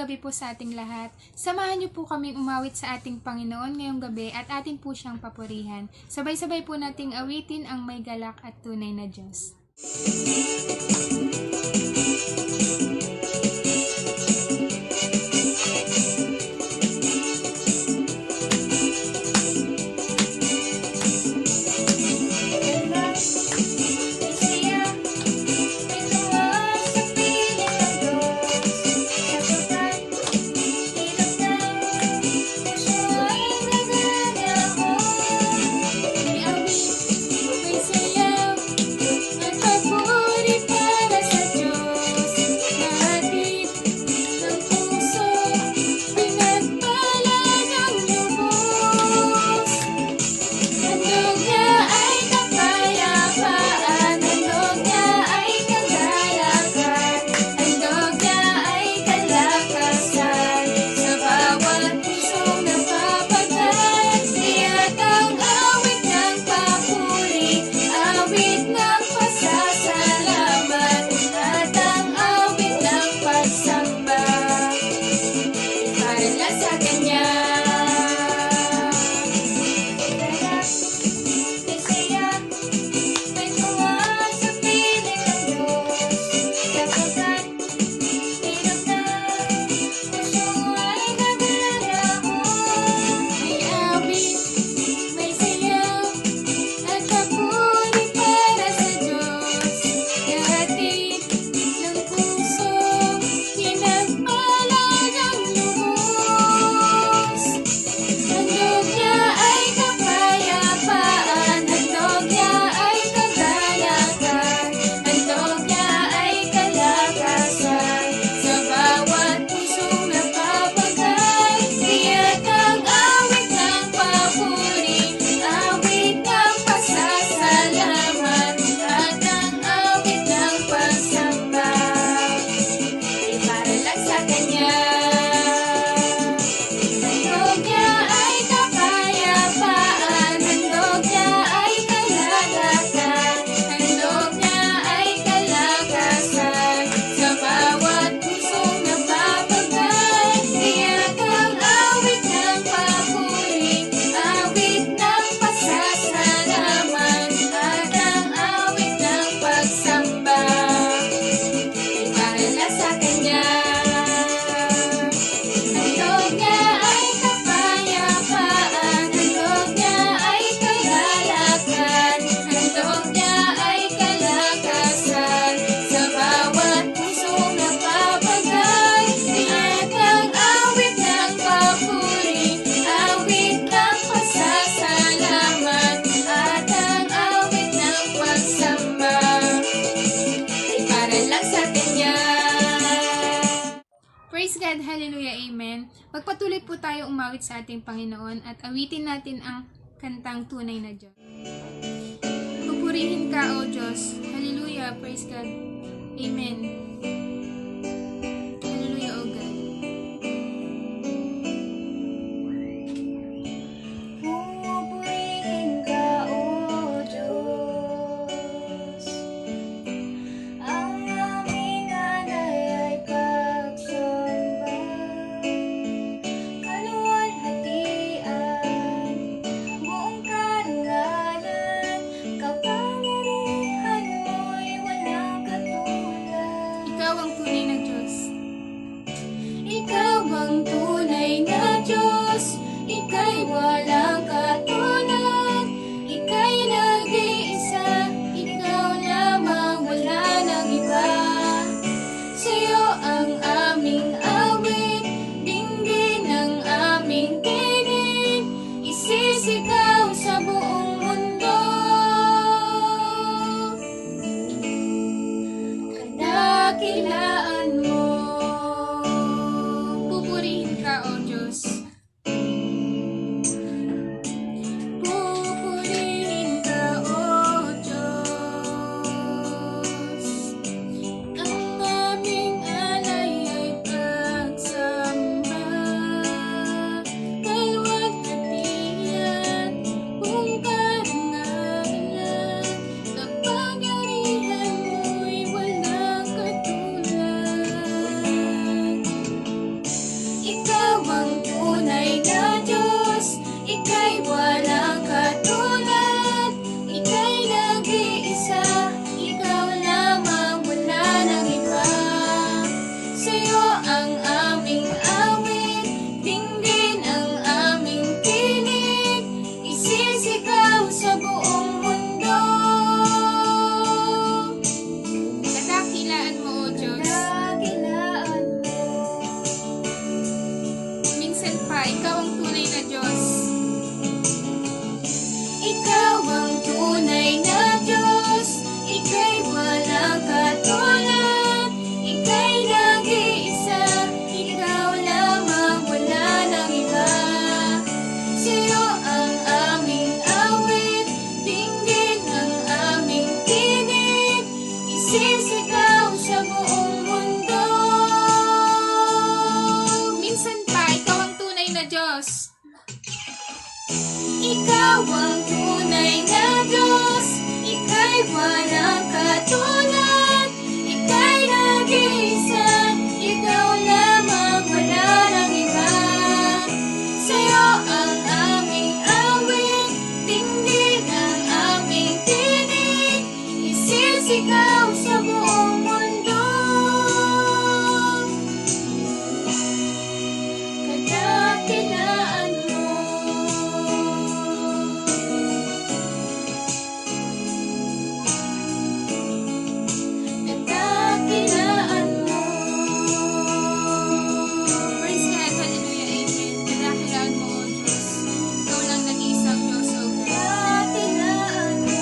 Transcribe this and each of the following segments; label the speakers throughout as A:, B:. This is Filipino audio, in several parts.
A: gabi po sa ating lahat. Samahan niyo po kaming umawit sa ating Panginoon ngayong gabi at atin po siyang papurihan. Sabay-sabay po nating awitin ang may galak at tunay na Diyos. Praise God, hallelujah, amen. Magpatuloy po tayo umawit sa ating Panginoon at awitin natin ang kantang Tunay na Diyos. Pupurihin ka, O Diyos. Hallelujah, praise God. Amen. Hallelujah, O God.
B: Pupurihin ka, O Diyos. Ang aming alay ay pagsamba. Kaluwalhatian, buong karangalan, kapangyarihan mo'y walang katulad.
A: Ikaw ang tunay na Diyos.
B: Ikaw ang tunay na Diyos, ika'y walang katulad, ika'y nag-iisa, ikaw lamang, wala nang iba. Sa'yo ang aming awit, dinggin ang aming tinig, isisigaw sa buong mundo. Kadakilaan mo.
A: Pupurihin ka, O Diyos.
B: Ikaw ang tunay na Diyos, ika'y walang katulad, ika'y nag-iisa, ikaw lamang wala nang iba. Sa'yo ang aming awit, tindig ang aming tinig, isisigaw sa buong mundo. Kadakilaan mo. Kadakilaan mo.
A: Praise God, hallelujah, amen. Kadakilaan mo, O Diyos. Ikaw lang nag-iisang Diyos, O God.
B: Kadakilaan mo.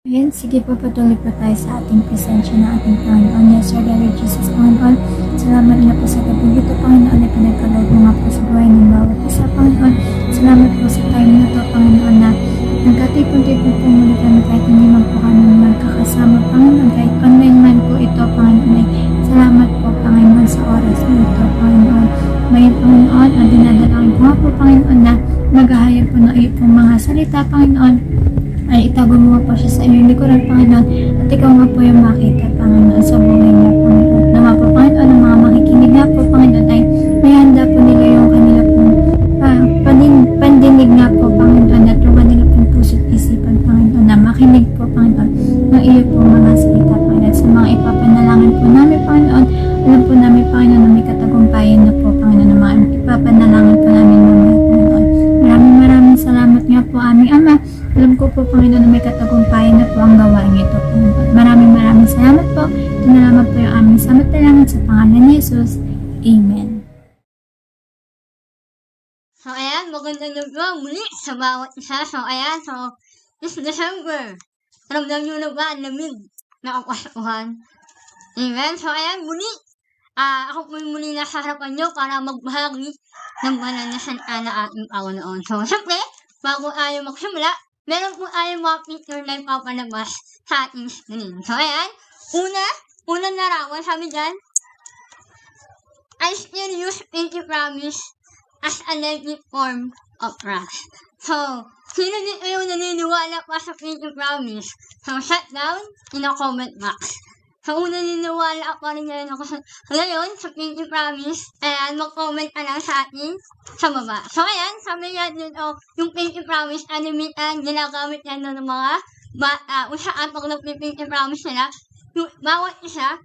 C: Ayan, sige po, patuloy po tayo sa ating presensya ng ating Panginoon. Yes, Sir, Lord Jesus, Panginoon. Salamat na po sa gabi dito, Panginoon, na pinagkaloob mo nga po sa buhay ng bawat isa, Panginoon. Salamat po sa time na to, Panginoon, na nagkatipon-tipon po muli kami kahit hindi man po kami magkakasama, Panginoon. Kahit online man po ito, Panginoon. Salamat po, Panginoon, sa oras na ito, Panginoon. Ngayon, Panginoon, ang dinadalangin ko nga po, Panginoon, na maghahayag po ng iyo pong mga salita, Panginoon, ay itago mo po siya sa iyong likuran, Panginoon, at ikaw nga po yung makita, Panginoon, sa buhay niya, Panginoon. Na nga po, Panginoon, ang mga makikinig nga po, Panginoon, ay may handa po nila yung kanila pong pandinig nga po, Panginoon, at yung kanila pong puso't isipan, Panginoon, na makinig po, Panginoon, ng iyo po mga salita, Panginoon, sa mga ipapanalangin po namin, Panginoon. Alam po namin, Panginoon, na may katagumpayan na po, Panginoon, na mga ipapanalangin po namin mamaya, Panginoon. Maraming salamat nga po, aming Ama. Alam ko po, Panginoon, na may katagumpayan na po ang gawain ito, Panginoon. Maraming salamat po. Ito na lamang po yung aming samatalangan sa pangalan ni Jesus. Amen.
B: So, ayan, magandang gabi muli sa bawat isa. So, ayan, so, this December, ramdam nyo na ba ang lamig na kapasuhan? Amen. So, ayan, muli, ako po muli nasa harapan nyo para magbahagi ng banal na salita na ating Panginoon. So, siyempre, bago tayo magsimula, meron po tayong mga picture na ipapalabas sa ating screen. So, ayan, unang larawan, sabi dyan, I still use pinky promise as a legit form of trust. So, sino dito yung naniniwala pa sa pinky promise? So, shut down in the comment box. So, kung naniniwala pa rin ngayon sa pinky promise, ayan, mag-comment ka lang sa atin sa baba. So, ayan, sabi niya dito, yung pinky promise, animitan, ginagamit yan ng mga bata. Kung saan pag nagpipinky promise nila, yung bawat isa,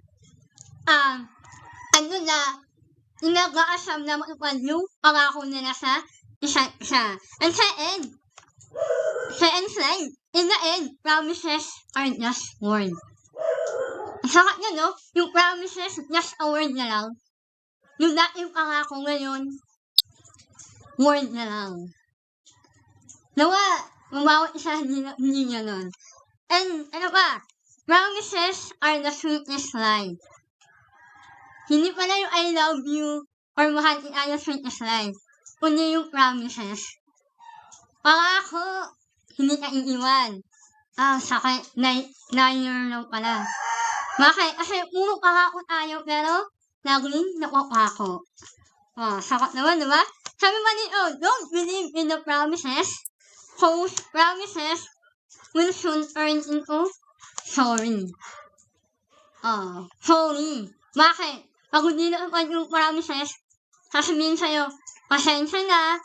B: nag-aasam na matupad yung pangako nila sa isa't isa. And sa end slide, in the end, promises are just words. Sakat nyo, no? Yung promises, just a word na lang. Yung dating pangako ngayon, word na lang. Nawa, mabawat isa hindi niya nun. And, ano pa? Promises are the sweetest lie. Hindi pala yung I love you or mahal kita yung sweetest lie. Kundi yung promises. Pangako, hindi ka iiwan. Sakit. 9 year lang pala. Bakit? Kasi puro pangako tayo, pero laging napapako. Sakot naman, diba? Sabi pa dito, don't believe in the promises, cause promises will soon turn into sorry. Sorry. Bakit? Pag hindi naman yung promises, sasabihin sa'yo, pasensya na,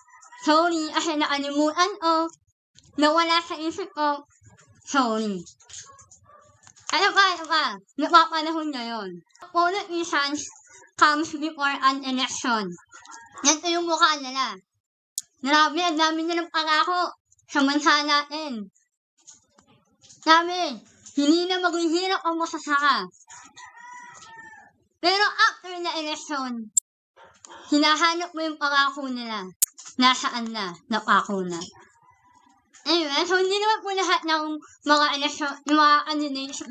B: sorry, kasi nakalimutan ko, nawala sa isip ko, sorry. Ano pa? Napapanahon ngayon. Politicians comes before an election. Yan yung mukha nila. Grabe, ang dami nilang pangako sa bansa natin. Sabi, hindi na maghihirap ang masasaka. Pero after na election, hinahanap mo yung pangako nila. Nasaan na? Napako na. Anyway, so hindi naman po lahat ng mga election, yung mga candidates,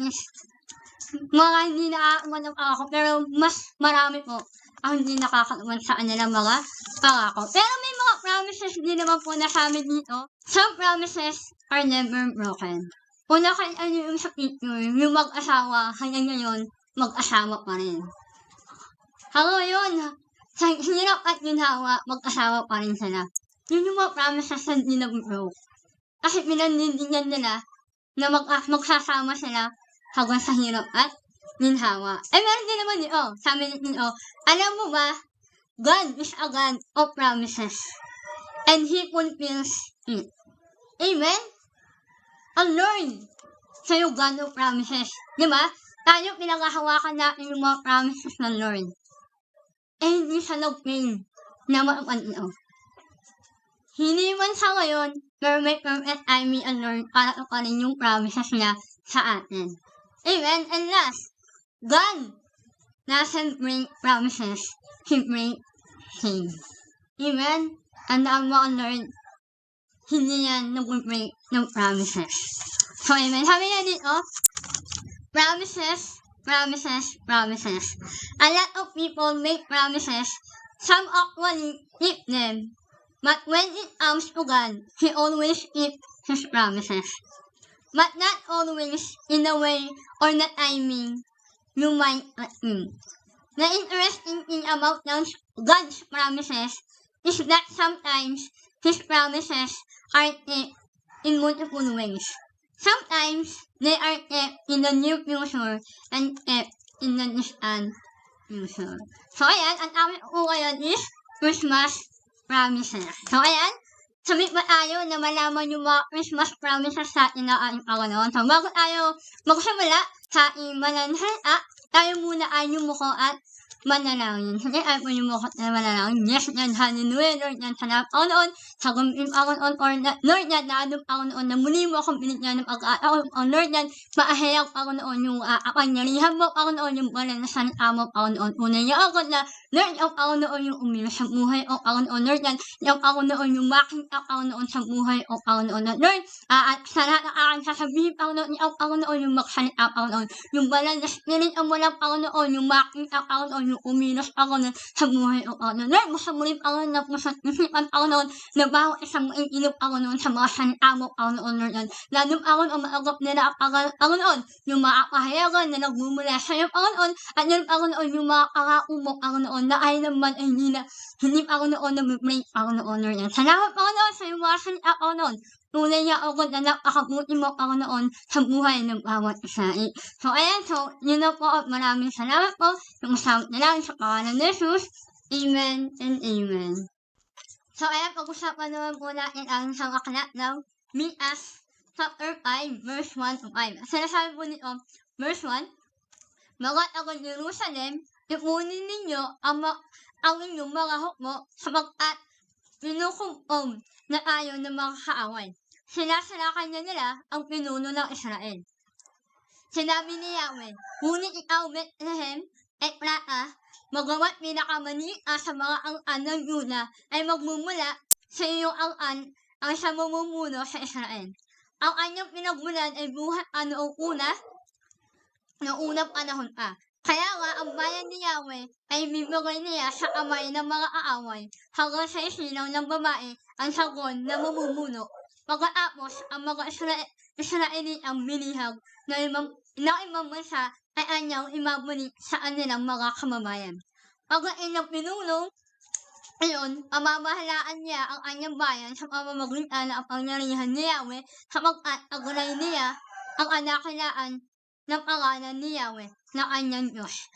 B: mga hindi nakakaman ng pangako, pero mas marami po ang hindi nakakaman sa kanilang mga pangako. Pero may mga promises din naman po na sabi dito. Some promises are never broken. Una kayo yung sa picture, yung mag-asawa, hanggang ngayon, mag-asawa pa rin. Hanggang ngayon, sa hirap at ginhawa, mag-asawa pa rin sila. Yun yung mga promises na hindi nag-broke. Kasi pinanindigan nila na magsasama sila hanggang sa hirap at ginhawa. Meron din naman yun, sabi niyo, alam mo ba, God is a God of promises. And He fulfills it. Amen? Ang Lord, sa'yo God of promises. Di ba? Tayo pinaghahawakan natin yung mga promises ng Lord. Hindi siya nag-fail na maapaniyo. Hindi man sa ngayon, pero may perfect timing ang Lord para tuparin yung promises niya sa atin. Amen? And last, God doesn't break promises. He breaks things. Amen? Tandaan mo ang Lord, hindi yan nag-break ng promises. So, amen. Sabi niya dito, promises, promises, promises. A lot of people make promises. Some actually keep them. But when it comes to God, He always keeps His promises. But not always in the way or the timing you might think. The interesting thing about God's promises is that sometimes His promises are kept in multiple ways. Sometimes they are kept in the near future and kept in the distant future. So ayan, ang topic ko ngayon is Christmas promises. So ayan, sabit ba tayo na malaman yung mga Christmas promises sa atin na ating Panginoon? So bago tayo magsimula sa ating mananalita, tayo muna ay yumuko at manalangin. Sige, ay po yumuko at manalangin. Yes, yan, hallelujah, Lord, yan, salamat Panginoon, sa gumpin Panginoon, or Lord, yan, naanong Panginoon, na muli mo akong binigyan ng pag-aataon, o Lord, yan, maahayag Panginoon, yung kapangyarihan mo, Panginoon, yung banal na salita mo, Panginoon, unay niya ako na, Lord, yung Panginoon, yung umilos sa buhay, o Panginoon, Lord, yan, yung Panginoon, yung makita, Panginoon, sa buhay, o Panginoon, Lord, at sa lahat ng aking sasabihin, Panginoon, yung Panginoon, yung magsalita, Panginoon, yung banal na spirit ang walang Panginoon, yung makita, Panginoon, yung umilos, Panginoon, sa buhay, o Panginoon, Lord, basta muli, Panginoon, na pusat isipan, Panginoon, na bawat isang maingilip, Panginoon, sa mga salita mo, Panginoon, Lord, yan, lalong Panginoon, ang maagap nila, Panginoon, yung mga kahayagan na nagmumula sa iyo, Panginoon, at yung Panginoon, yung mga pangako mo, Panginoon, na ay naman ay hindi Panginoon na may Panginoon, Lord, yan. Salamat, Panginoon, sa iyong mga salita, Panginoon. Tunay niya ako na napakabuti mo, Panginoon, sa buhay ng bawat isa. So, ayan, so, yun na po, at maraming salamat po. Sumasawat na lang sa pangalan ni Jesus. Amen and amen. So, ayan, pag-usapan naman po natin ang isang aklat ng Mikas, chapter 5, verse 1 to 5. Sinasabi po nito, verse 1, mga taga-Jerusalem, ipunin ninyo ang inyong mga hukbo sapagkat pinukumpong na tayo ng mga kaaway. Sinasalakan na nila ang pinuno ng Israel. Sinabi ni Yahweh, ngunit ikaw, Bethlehem, Ephrata, magawa't pinakamaliit sa mga ang-an ng Yuda ay magmumula sa iyong ang-an ang sa mamumuno sa Israel. Ang kanyang pinagmulan ay buhat noong unang panahon pa. Kaya nga, ang bayan ni Yahweh ay bibigay niya sa kamay ng mga aaway hanggang sa isilaw ng babae ang sagon na mamumuno. Pagkatapos, ang mga Israeli ang binihag na ibang bansa ay anyang imabalik sa kanilang mga kamamayan. Pagkain ng pinulong, ayun, pamamahalaan niya ang kanyang bayan sa pamamagitan ng pangyarihan ni Yahweh sapagkat agunay niya ang anakilaan ng pangalan ni Yahweh na kanyang Diyos.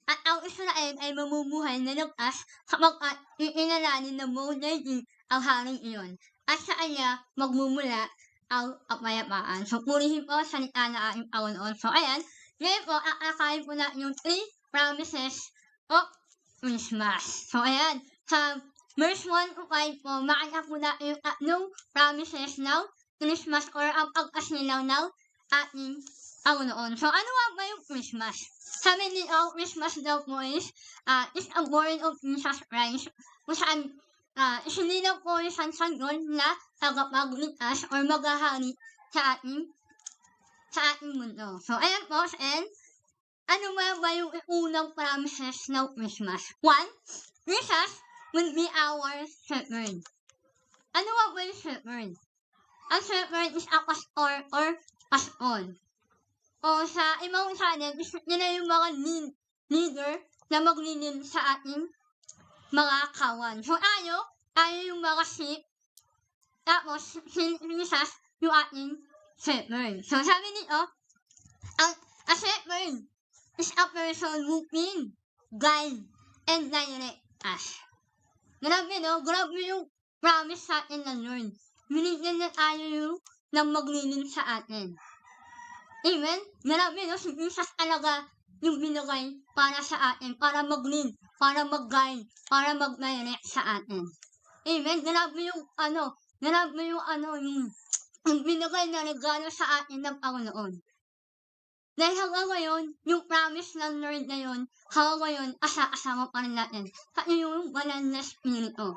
B: At ang Israel ay mamumuhay na ligtas sapagkat iinalanin ng Mojaydi ang haring iyon. At sa kanya magmumula ang kapayapaan. So, purihin po sa salita na aking Panginoon. So, ayan, ngayon po, aakain po na yung 3 promises of Christmas. So, ayan, sa verse 1 to 5 po, makita po na yung tatlong promises ng Christmas or ang pagkasilaw ng ating Panginoon. So, ano ba yung Christmas? Sabi ni Christmas daw po is a born of Jesus Christ. Kung saan, isinilang po yung sansayon na tagapagligtas or maghahari sa ating mundo. So, ayan po, and ano ba yung unang promises ng Christmas? 1, Jesus will be our shepherd. Ano ba yung shepherd? Ang shepherd is a pastor or pastor. O sa ibang channel, nila yung mga leader na maglilin sa ating mga kawan. So tayo yung mga sheep. Tapos, si Jesus, yung ating shepherd. So sabi nito, a shepherd is a person who can guide and direct us. Grabe no? Grabe yung promise sa atin ng Lord. Binigyan na tayo yung nang maglilin sa atin. Amen? Grabe no? Si Jesus talaga yung binigay para sa atin, para maglin, para mag-guide, para mag-direct sa atin. Amen? Grabe yung yung binigay na regalo sa atin ng Panginoon. Dahil hanggang ngayon, yung promise ng Lord na yun, hanggang ngayon, asa-asama pa rin natin. Sa yung banal na spirito.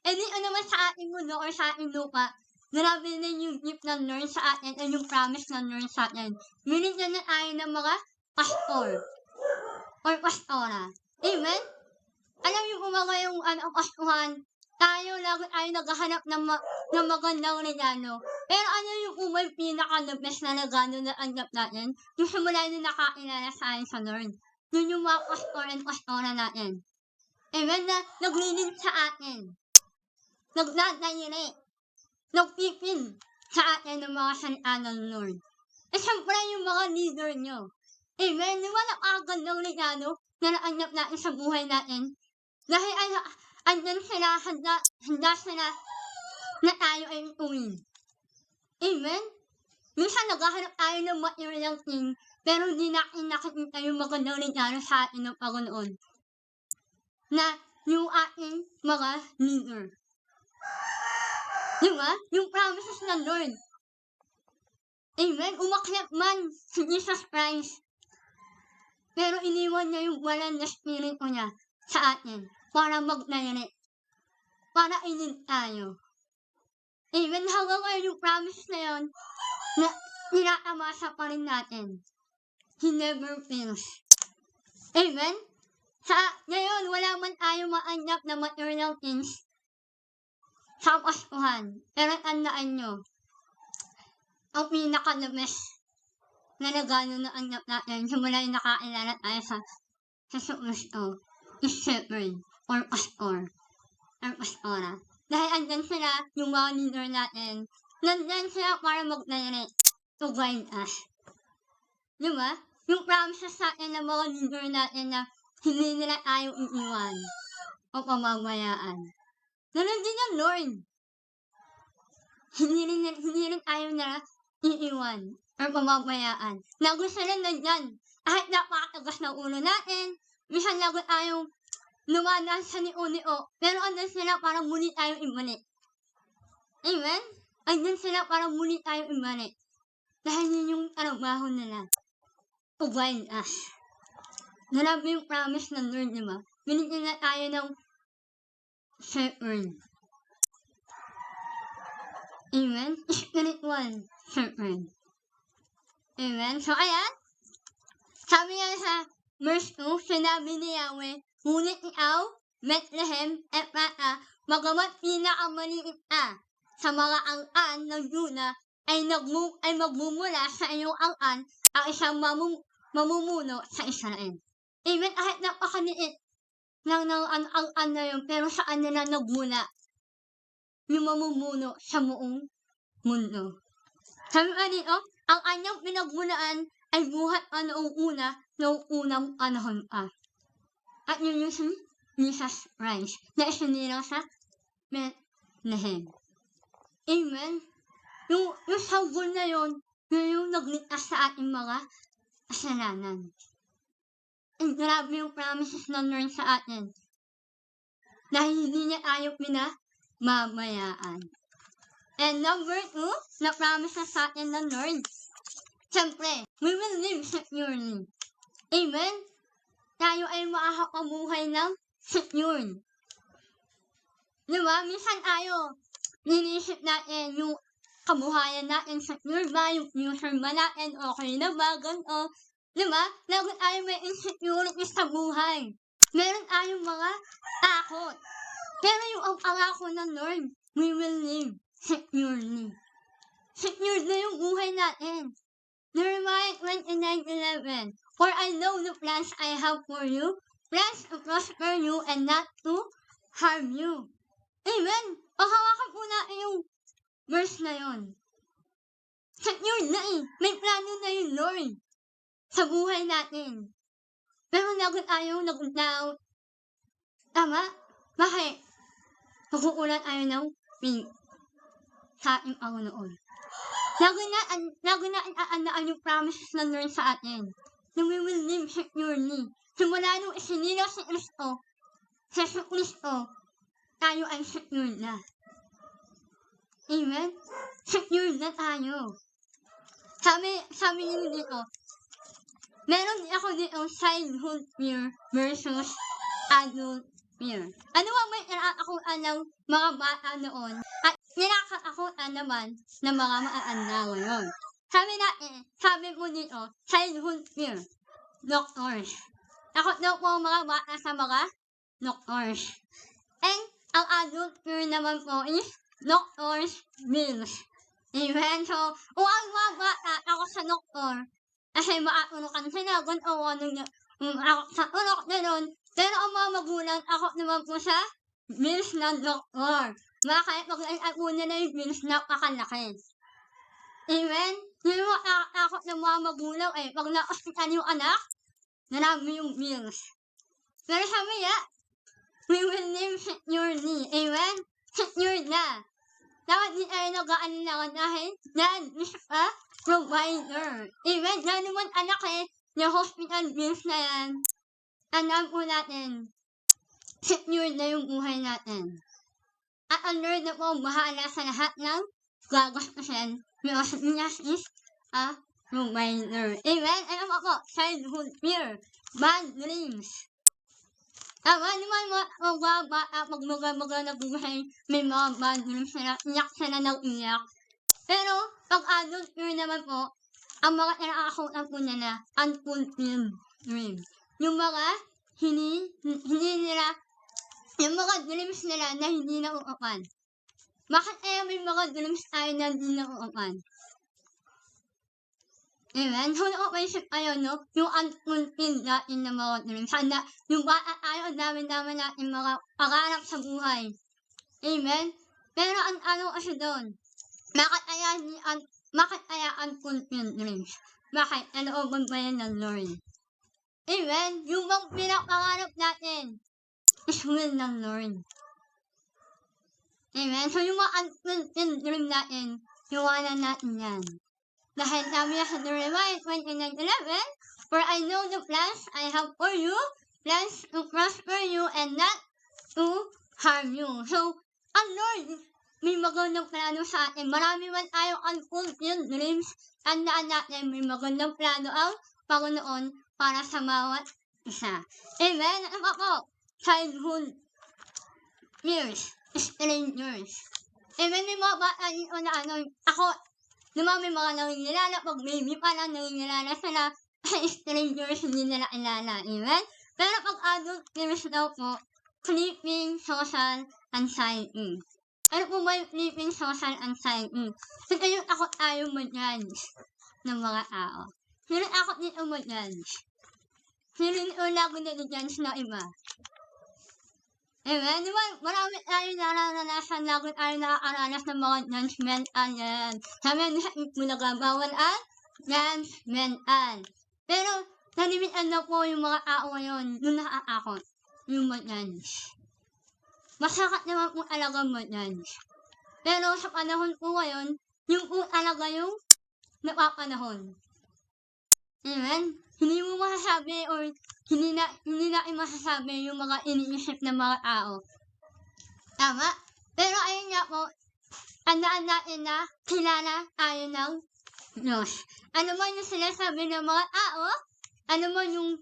B: Eh di naman sa ating mundo or sa ating lupa, grabe na yung gift ng Lord sa atin at yung promise ng Lord sa atin. Binigyan na tayo ng mga pastor or pastora. Amen? Alam niyo kung mga yung pastuhan, tayo lagi tayo naghahanap ng magandang regalo. Pero ano yung umay pinaka-the-best na regalo na anggap natin? Yung simula na nakakilala sa atin sa Lord. Yun yung mga pastor and pastora natin. Amen? Na naglilin sa atin. Nagdadayire. Nagpipin sa atin ng mga salita ng Lord. Eh siyempre yung mga leader nyo. Amen? Yung mga nakakagandang regalo na naanggap natin sa buhay natin. Dahil andyan sila, handa sila na tayo ay uwin. Amen? Minsan naghahanap tayo ng material thing, pero hindi natin nakikita yung magandang regalo sa atin ng Panginoon. Na yung ating mga leader. Diba? Yung promises ng Lord. Amen? Umakyat man si Jesus Christ. Pero iniwan niya yung walang na spirito niya sa atin para mag-direct. Para ilin tayo. Amen? Hanggang ngayon yung promise na yun, na tinatamasa pa rin natin. He never fails. Amen? Ngayon, wala man tayo maanggap na material things sa Pastuhan. Pero tandaan nyo, ang pinaka-the-best na regalo na anggap natin simula yung nakakilala tayo sa Kristo is shepherd or pastor or pastora. Dahil andyan sila yung mga leader natin. Nandyan sila para mag-direct to guide us. Diba? Yung promises sa atin ng mga leader natin na hindi nila tayo iiwan o pamamayaan. Ganun din yung Lord. Hindi rin tayo na iiwan or pamamayaan. Na gusto rin nandyan. Kahit napakatagas ng ulo natin, minsan lagot tayong lumadaan sa niyo-niyo, pero andun sila para muli tayong ibalik. Amen? Andun sila para muli tayong ibalik. Dahil yun yung trabaho nila. To guide us. Grabe yung promise ng Lord, diba? Binigyan na tayo ng shepherd. Amen? Spiritual shepherd. Amen? So, ayan. Sabi nga sa verse 2, sinabi ni Yahweh, ngunit ikaw, Bethlehem, Ephrata, magamat pinakamaliit ka sa mga ang-an ng Juda, ay magmumula sa iyong ang-an ang isang mamumuno sa Israel. Amen? Kahit napakaliit lang ng ang-an na yun, pero saan nila nagmula yung mamumuno sa buong mundo. Sabi nga dito, ang anyang pinagmulaan ay buhat pa noong unang panahon pa. At yun yung si Jesus Christ na isinira sa Bethlehem. Amen? Yung sanggol na yun yung nagligtas sa ating mga kasalanan. And grabe yung promises ng Lord sa atin. Dahil hindi niya tayo pinamamayaan. And number 2, na promises sa atin ng Lord. Siyempre, we will live securely. Amen? Tayo ay makakapamuhay ng secure. Diba? Minsan tayo, ninisip natin yung kabuhayan natin secure ba? Yung future ba natin? Okay na ba? Ganto. Diba? Lagot tayo may insecurity sa buhay. Meron tayong mga takot. Pero yung ang pangako ng Lord, we will live securely. Secure na yung buhay natin. Jeremiah 29:11. For I know the plans I have for you, plans to prosper you and not to harm you. Amen? Paghawakan po natin yung verse na yun. Secure na eh. May plano na yun, Lord. Sa buhay natin. Pero lagot ayaw, nag-down. Tama? Bakit? Pagkukulan ayaw ng faith sa ating Panginoon. Lagi na aandaan yung promises ng Lord sa atin. Na we will live securely. Simula nung isinila si Kristo, sa Kristo, tayo ay secure na. Amen? Secure na tayo. Sabi niyo dito, meron ako dito childhood fear versus adult fear. Ano ba may ako ng mga bata noon at ninakatakutan naman ng mga maanda ngayon? Sabi mo dito, childhood fear, doctors. Takot daw po ang mga bata sa mga doctors. And ang adult fear naman po is doctors bills. Amen? So, kung ang mga bata ako sa doktor, kasi maatunukan sila, gano'n ako sa unok na nun, pero ang mga magulang, ako naman po sa bills ng doktor. Bakit? Pag po nila yung bills, napakalaki. Amen? Yung mga nakakakot ng mga magulang, pag na-hospital yung anak, narami yung bills. Pero sabi niya, we will live securely. Amen? Secure na. Dapat di tayo nag-aalinlangan dahil God is a provider. Amen? Yan naman anak yung hospital bills na yan, alam po natin, secure na yung buhay natin. At ang Lord na po bahala sa lahat ng gagastusin because Jesus is a provider. Amen? Ano po? Childhood fear, bad dreams. Tama, di ba yung mga bata, pag mga nabuhay, may mga bad dreams sila, iyak sila ng iyak. Pero, pag adult fear naman po, ang mga inaakutan po nila, unfulfilled dreams. Yung mga hindi nila, yung mga dreams nila na hindi nauupan. Bakit kaya may mga dreams tayo na hindi nauupan? Amen? So, napapaisip kayo, no? Yung unfulfilled natin na mga dreams. Sana, yung bata tayo, ang dami-dami natin mga pangarap sa buhay. Amen? Pero ang ano kasi doon, bakit kaya unfulfilled dreams? Bakit? Nalooban ba yan ng Lord? Amen? Yung bang pinapangarap natin is will ng Lord. Amen? So, yung mga unfulfilled dream natin, iwanan natin yan. Dahil sabi niya sa Jeremiah 29:11, for I know the plans I have for you, plans to prosper you and not to harm you. So, ang Lord, may magandang plano sa atin. Marami man tayong unfulfilled dreams. Tandaan natin, may magandang plano ang Panginoon para sa bawat isa. Amen? Ano pa po? Childhood fears, strangers. Amen? May mga bata dito na ako, may mga nangingilala, pag baby pa lang nangingilala sila, ay strangers, hindi nila kilala. Amen? Pero pag adult fears daw po, sleeping social anxiety. Ano po ba yung sleeping social anxiety? Kasi yung takot tayo mag-judge ng mga tao. Sino takot dito mag-judge? Sino yung lagi nag-judge na iba? Amen? Di ba, marami tayo nararanasan, lagi tayo nakakaranas ng mga judgmental yan. Sabi nga, bawal ang judgmental. Pero, nalimitan na po yung mga tao ngayon, yung nakakakot, yung mag-judge. Masakit naman po talaga mag-judge. Pero sa panahon po ngayon, yung po talaga yung napapanahon. Amen? Hindi mo masasabi or hindi na masasabi yung mga iniisip ng mga tao. Tama? Pero ayun nga po, tandaan natin na kilala tayo ng Diyos. Ano man yung sinasabi ng mga tao, ano man yung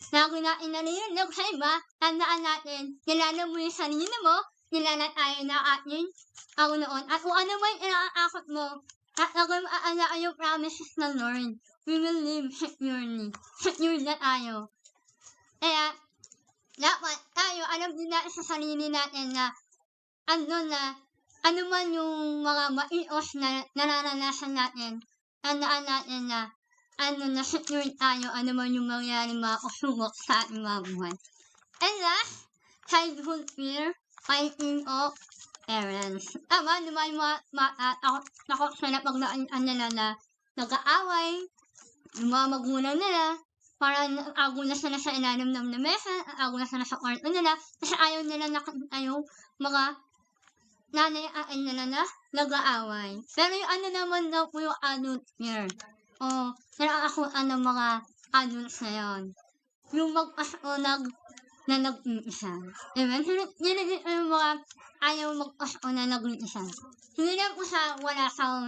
B: lagi natin narinig sa iba, tandaan natin, kilala mo yung sarili mo, kilala tayo na ating Panginoon. At kung ano man yung inaakakot mo, at lagi maaalaan yung promises ng Lord, we will live securely. Secure na tayo. Kaya, dapat tayo, alam din natin sa sarili natin na ano man yung mga maios na nararanasan natin, tandaan natin na na secure tayo, ano man yung mangyari mga usumok sa ating mga buhay. And last, childhood fear, fighting of parents. Tama, di ba yung takot sila pag nila na nag-aaway, yung mga magulang nila, para nag-ago na sila sa ilalim ng lamesa, nag-ago na sila sa kwarto nila, kasi ayaw nila nakita yung mga nanay-ain nila na nag-aaway. Pero yung ano naman daw po yung adult here, o nakakakuha ng mga adults na yun. Yung mag-asunag na nag-iisa. Amen? Hindi yung mga ayaw mag-asunag na nag-iisa. Hindi lang po sa wala sa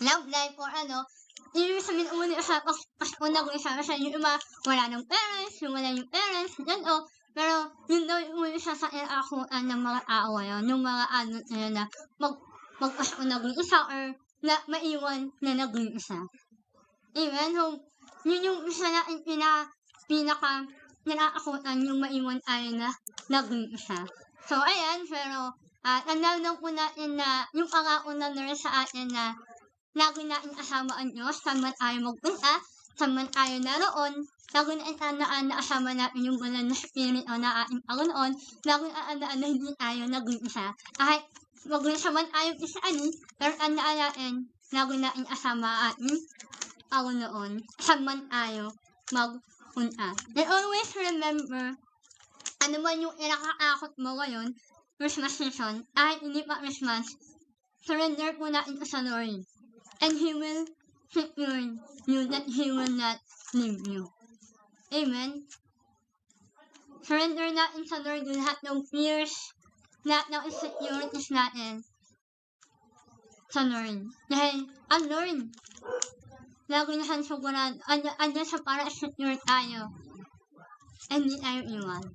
B: love life or ano, ibig sabihin umuli sa pag-asunag isa kasi yung iba wala ng parents, yung wala yung parents, yan o. Pero yun daw yung umuli sa inakuan ng mga tao yun, yung mga adult na yun na mag-asunag isa or na maiwan na nag-iisa. Amen? So, yun yung isa na pinaka nakakakutan yung maiwan tayo na nag-iisa. So, ayan, pero tandaan po natin na yung pangako na nurse sa atin na lagi natin kasama ang Diyos, saan man tayo magpunta, saan man tayo naroon, lagi natin nakasama natin yung banal na spirit o na ating Panginoon, lagi natin na hindi tayo nag-iisa. Kahit mag-iisa man tayo isaan, pero tandaan natin, lagi natin kasama ating Panginoon, saan man tayo magpunta. And always remember, ano man yung inakakakot mo ngayon, Christmas season, kahit hindi pa Christmas, surrender po natin sa Lord. And He will secure you that He will not leave you. Amen? Surrender natin sa Lord yung lahat ng fears, lahat ng insecurities natin sa Lord. Dahil ang Lord, lagi na siyang sigurado, andyan siya para secure tayo. And hindi tayo iwan.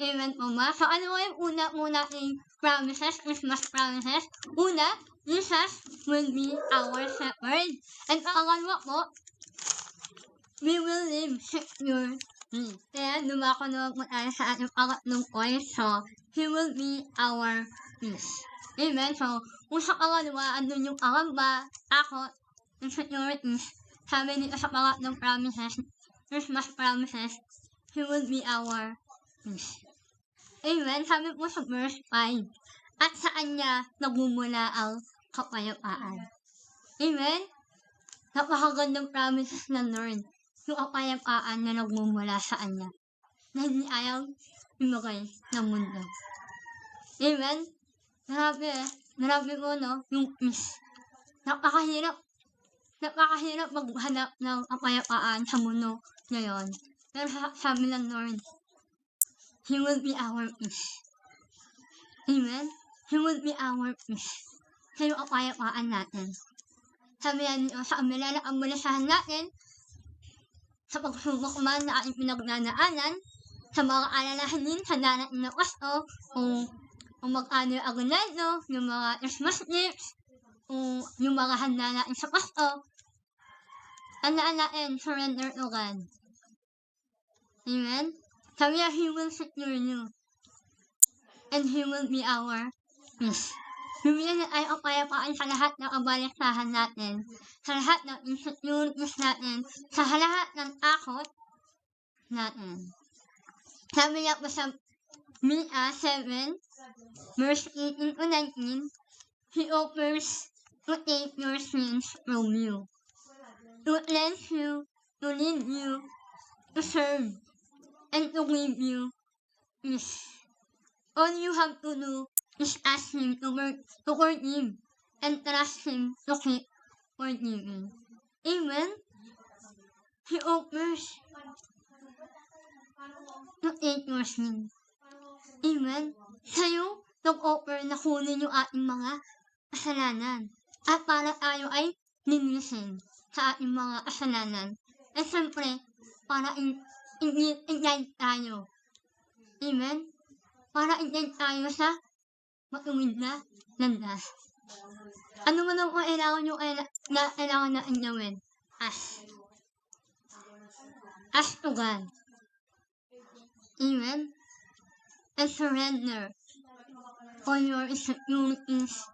B: Amen po ba? So ano yung una nating promises, Christmas promises? Una, Jesus will be our shepherd. And pangalawa po, we will live securely. Kaya dumako naman po tayo sa ating pangatlong point. So, He will be our peace. Amen? So, kung sa pangalawa, andun yung pangamba, takot, insecurities, sabi nito sa pangatlong promises, Christmas promises, He will be our peace. Amen? Sabi po sa verse 5, at saan niya nagmumula ang kapayapaan. Amen? Napakagandang promises ng Lord. Yung kapayapaan na nagmumula sa Kanya. Na hindi ayaw imagay ng mundo. Amen? Marami mo, no? Yung peace. Napakahirap maghanap ng kapayapaan sa mundo ngayon. Pero sabi ng Lord, He will be our peace. Amen? He will be our peace. Sa yung kapayapaan natin. Sabi yan, sa amila na amulasahan natin, sa pagsubok man na ating pinagnanaanan, sa mga alalahanin sa darating na Pasko, kung mag-ano yung agonado, yung mga Christmas gifts, kung yung mga handa natin sa Pasko, tandaan natin, surrender to God. Amen? Sabi niya, He will secure you. And He will be our peace. Bibigyan niya tayo ang kapayapaan sa lahat ng kabaliktahan natin, sa lahat ng insecurities natin, sa lahat ng takot natin. Sabi niya po sa Micah 7, verse 18 to 19, He offers to take your sins from you, to cleanse you, to lead you, to serve, and to give you peace. All you have to do is ask Him to forgive and trust Him to keep forgiving. Amen? He offers to take your sin. Amen? Sa'yo, nag-offer na kunin yung ating mga kasalanan. At para tayo ay linisin sa ating mga kasalanan. At siyempre, para i-guide tayo. Amen? Para i-guide tayo sa matuwid na landas. Ano man ang kailangan nyo na kailangan natin gawin? Ask. Ask to God. Amen? And surrender all your insecurities,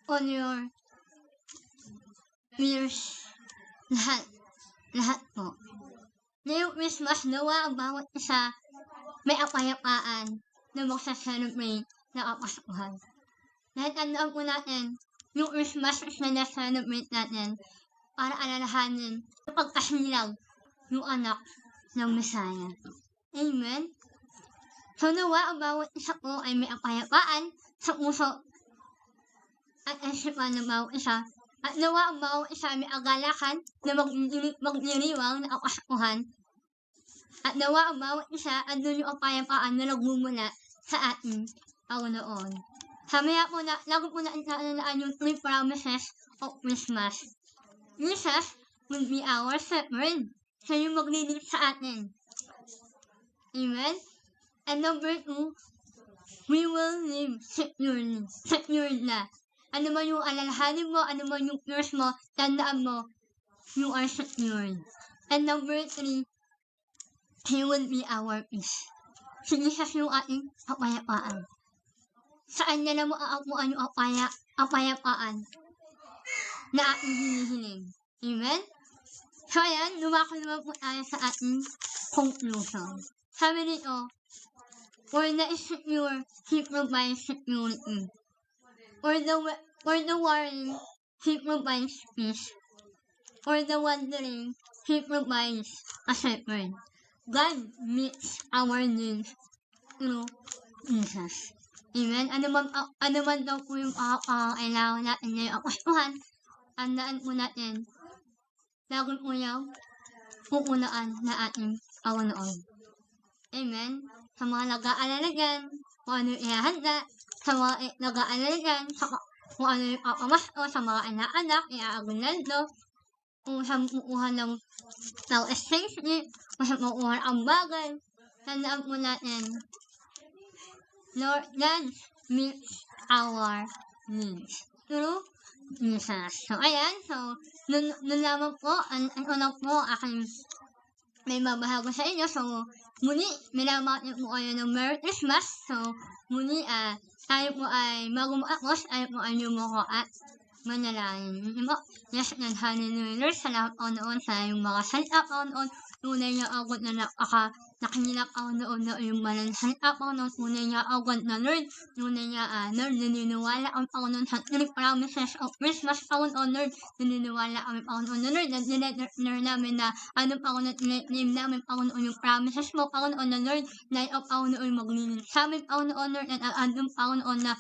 B: all your fears, lahat po. Ngayong Christmas, nawa ang bawat isa may kapayapaan na magsa-celebrate ng Kapaskuhan. Dahil tandaan po natin, yung Christmas is na na-celebrate natin para alalahanin ang pagkasilang yung anak ng Messiah. Amen? So nawa ang bawat isa po ay may kapayapaan sa puso at isipan ng bawat isa. At nawa ang bawat isa ay may agalakan na magdiriwang na Kapaskuhan. At nawa ang bawat isa andun yung kapayapaan na nagmumula sa ating Panginoon. Sabi nga po na, lagi po natin naanaan yung 3 promises of Christmas. Jesus will be our shepherd. Siya yung maglilid sa atin. Amen? And number 2, we will live securely. Secured na. Ano man yung alalahanin mo, ano man yung fears mo, tandaan mo, you are secured. And number 3, He will be our peace. Si Jesus yung ating kapayapaan. Saan niya na maaapuan yung kapayapaan na ating hinihiling. Amen? So ayan, lumako naman po tayo sa ating conclusion. Sabi nito, for the insecure, He provides security. For the worrying, He provides peace. For the wandering, He provides a shepherd. God meets our needs through Jesus. Amen? Ano man daw po yung kailangan natin ngayong Kapaskuhan, tandaan po natin, lagi po yung pupunaan na ating Panginoon. Amen? Sa mga nag-aalala dyan, kung ano yung ihahanda, sa mga nag-aalala dyan, kung ano yung papamasko, sa mga anak-anak, iaagunaldo, kung saan kukuha ng exchange gift, kung saan kukuha ang bagay, tandaan po natin, Lord, God meets our needs through Jesus. So, ayan. So, nun lamang po, ano po, aking may mabahago sa inyo. So, muli, minamahal niyo po kayo ng Merry Christmas. So, muli, tayo po ay magumapos, tayo po ay yumuko at manalangin. Yes, and hallelujah. Lord, salamat po noon sa iyong mga salita po noon. Tunay niya agad na nakinilap ako noon na iyong malang salita po noon. Tunay niya agad na Lord. Tunay niya, Lord, naniniwala ang Panginoon sa 3 promises of Christmas, Panginoon, Lord. Naniniwala kami, Panginoon, na Lord, na dinetner namin na ano, Panginoon, name namin, Panginoon, yung promises mo, Panginoon, na Lord, na ikaw, Panginoon, maglilin sa amin, Panginoon, Lord, at andun, Panginoon, na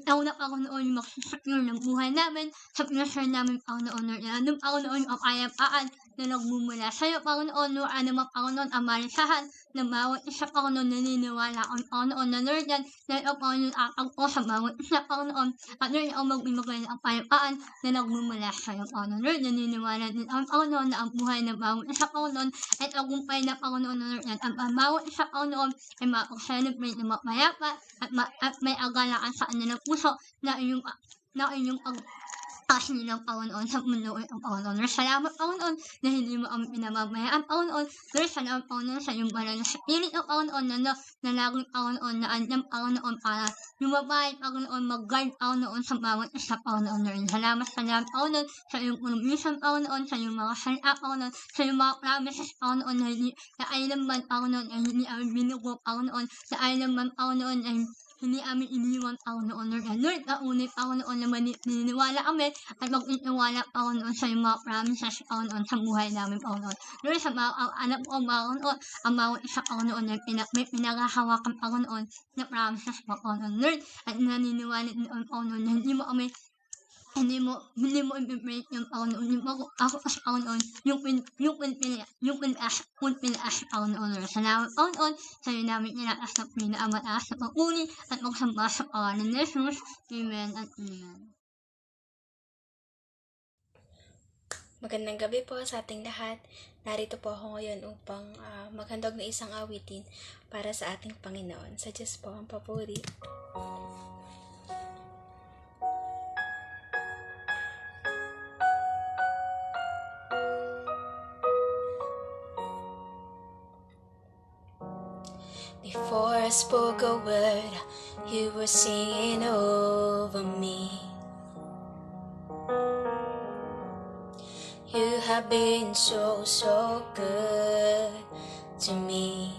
B: ikaw na, Panginoon, yung magsasecure ng buhay namin, sa pinasure namin, Panginoon, Lord, na andun, Panginoon, yung kapayapaan na nagmumula sa'yo, Panginoon, Lord, ano man, Panginoon, ang malisahan na bawat isa, Panginoon, naniniwala ang Panginoon, na Lord, yan, na ikaw, Panginoon, atagpo sa bawat isa, Panginoon, at Lord, ikaw magbibigay ng kapayapaan na nagmumula sa'yo, Panginoon, Lord, naniniwala din ang Panginoon na ang buhay ng bawat isa, Panginoon, ay tagumpay na, Panginoon, Lord, yan, ang bawat isa, Panginoon, ay makapag-celebrate na mapayapa at may agalaan sa kanilang puso na inyong kasi ng Panginoon sa mundo ay ang Panginoon. Lord, salamat, Panginoon, na hindi mo kami pinamamayaan, Panginoon. Lord, salamat, Panginoon, sa iyong banal na spirit ng Panginoon na laging, Panginoon, na andang, Panginoon, para lumabay, Panginoon, mag-guide, Panginoon, sa bawat isa, Panginoon. Lord, salamat, Panginoon, sa iyong provision, Panginoon, sa iyong mga salita, Panginoon, sa iyong mga promises, Panginoon, na ay naman, Panginoon, ay hindi kami binugo, Panginoon, na ay naman, Panginoon, ay hindi amin iniwan, Panginoon, Lord. And Lord, kaunay, Panginoon, na naniniwala kami at mag-iniwala, Panginoon, sa iyong mga promises, Panginoon, sa buhay namin, Panginoon. Lord, sa mga anak ko, Panginoon, ang bawat isa, Panginoon, na may pinagahawakan, Panginoon, na promises mo, Panginoon, Lord, at naniniwala din, Panginoon, na hindi mo i-break yung Panginoon, yung ako as Panginoon, yung pinaas, Panginoon, Lord. Salamat, Panginoon, sa'yo namin nilataas na pinaamat-aas na pagpuli at magsamba sa pangalan ni Jesus. Amen and amen.
D: Magandang gabi po sa ating lahat. Narito po ako ngayon upang maghandog na isang awitin para sa ating Panginoon. Sa Diyos po ang papuri. Before I spoke a word, you were singing over me. You have been so, so good to me.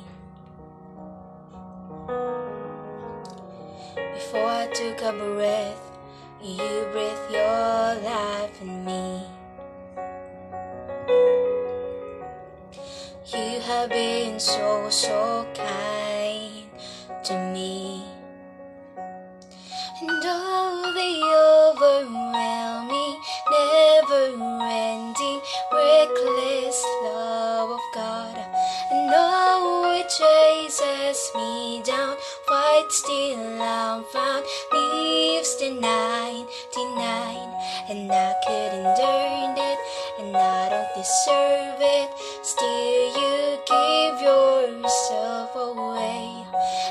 D: before I took a breath, you breathed your life in me. You have been so, so kind to me. And all the overwhelming, never-ending, reckless love of God. And oh, it chases me down, white still I'm found, leaves the 99, and I couldn't earn it, and I don't deserve it. Still you give yourself away.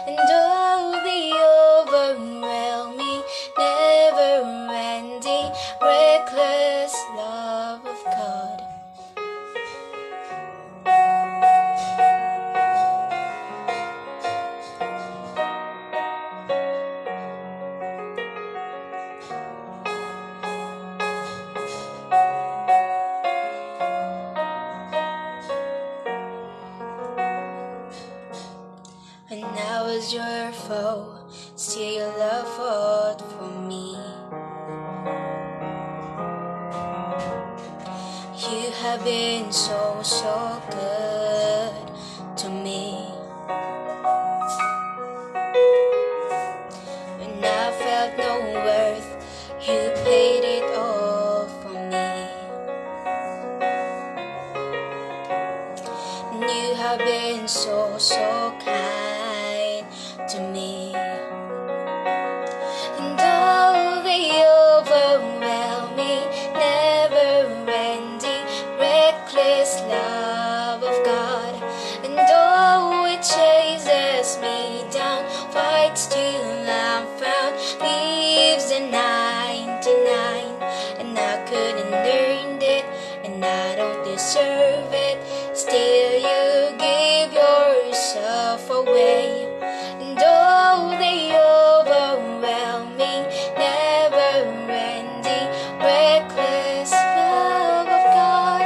D: And all the overwhelming, never-ending, reckless love of God. When I was your foe, still your love fought for me. You have been so, so good to me. When I felt no worth, you paid it all for me. And you have been so, so kind to me. And all the overwhelming, never-ending, reckless love of God. And oh, it chases me down, fights till I'm found, leaves the 99, and I couldn't earn it, and I don't deserve it. Still you give yourself away. And oh, the overwhelming, never-ending, reckless love of God.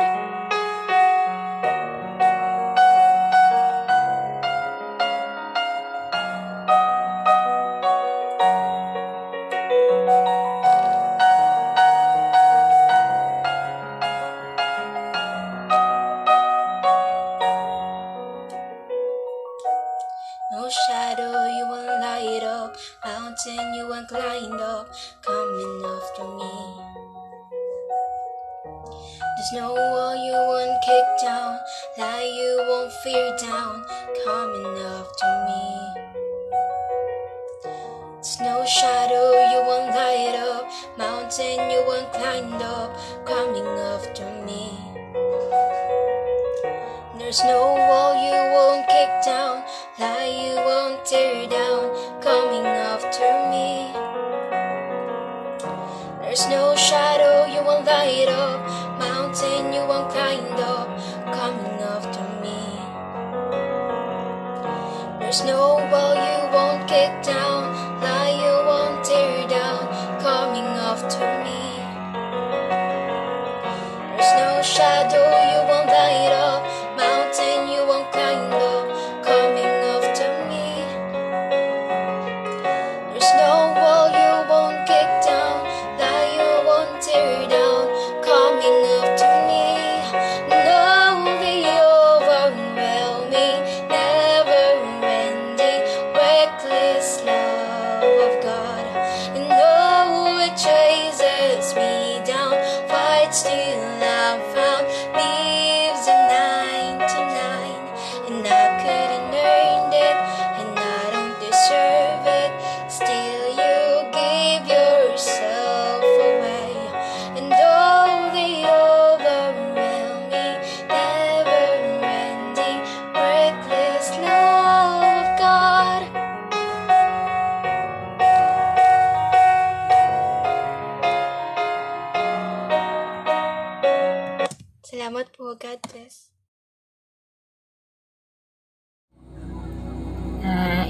D: No shadow you won't light up, mountain you won't climb up, coming after me. There's no wall you won't kick down, lie you won't fear down, coming after me. There's no shadow you won't light up, mountain you won't climb up, coming after me. There's no wall you won't kick down, lie you won't tear down, coming after me. There's no shadow you won't light up, mountain you won't climb up, coming after me. There's no wall you won't kick down, lie you won't tear down, coming after me. There's no shadow you won't light up, mountain you won't climb up, coming after me. There's no wall you won't kick down, lie you won't tear down, coming after me. No, the overwhelming, never-ending, reckless love of God. And oh, it chases me down, fights till I'm found, leaves a 99, and I couldn't earn it, and I don't deserve it. Still you give yourself away. And oh, the overwhelming, never-ending, reckless love of God. Salamat po. God bless.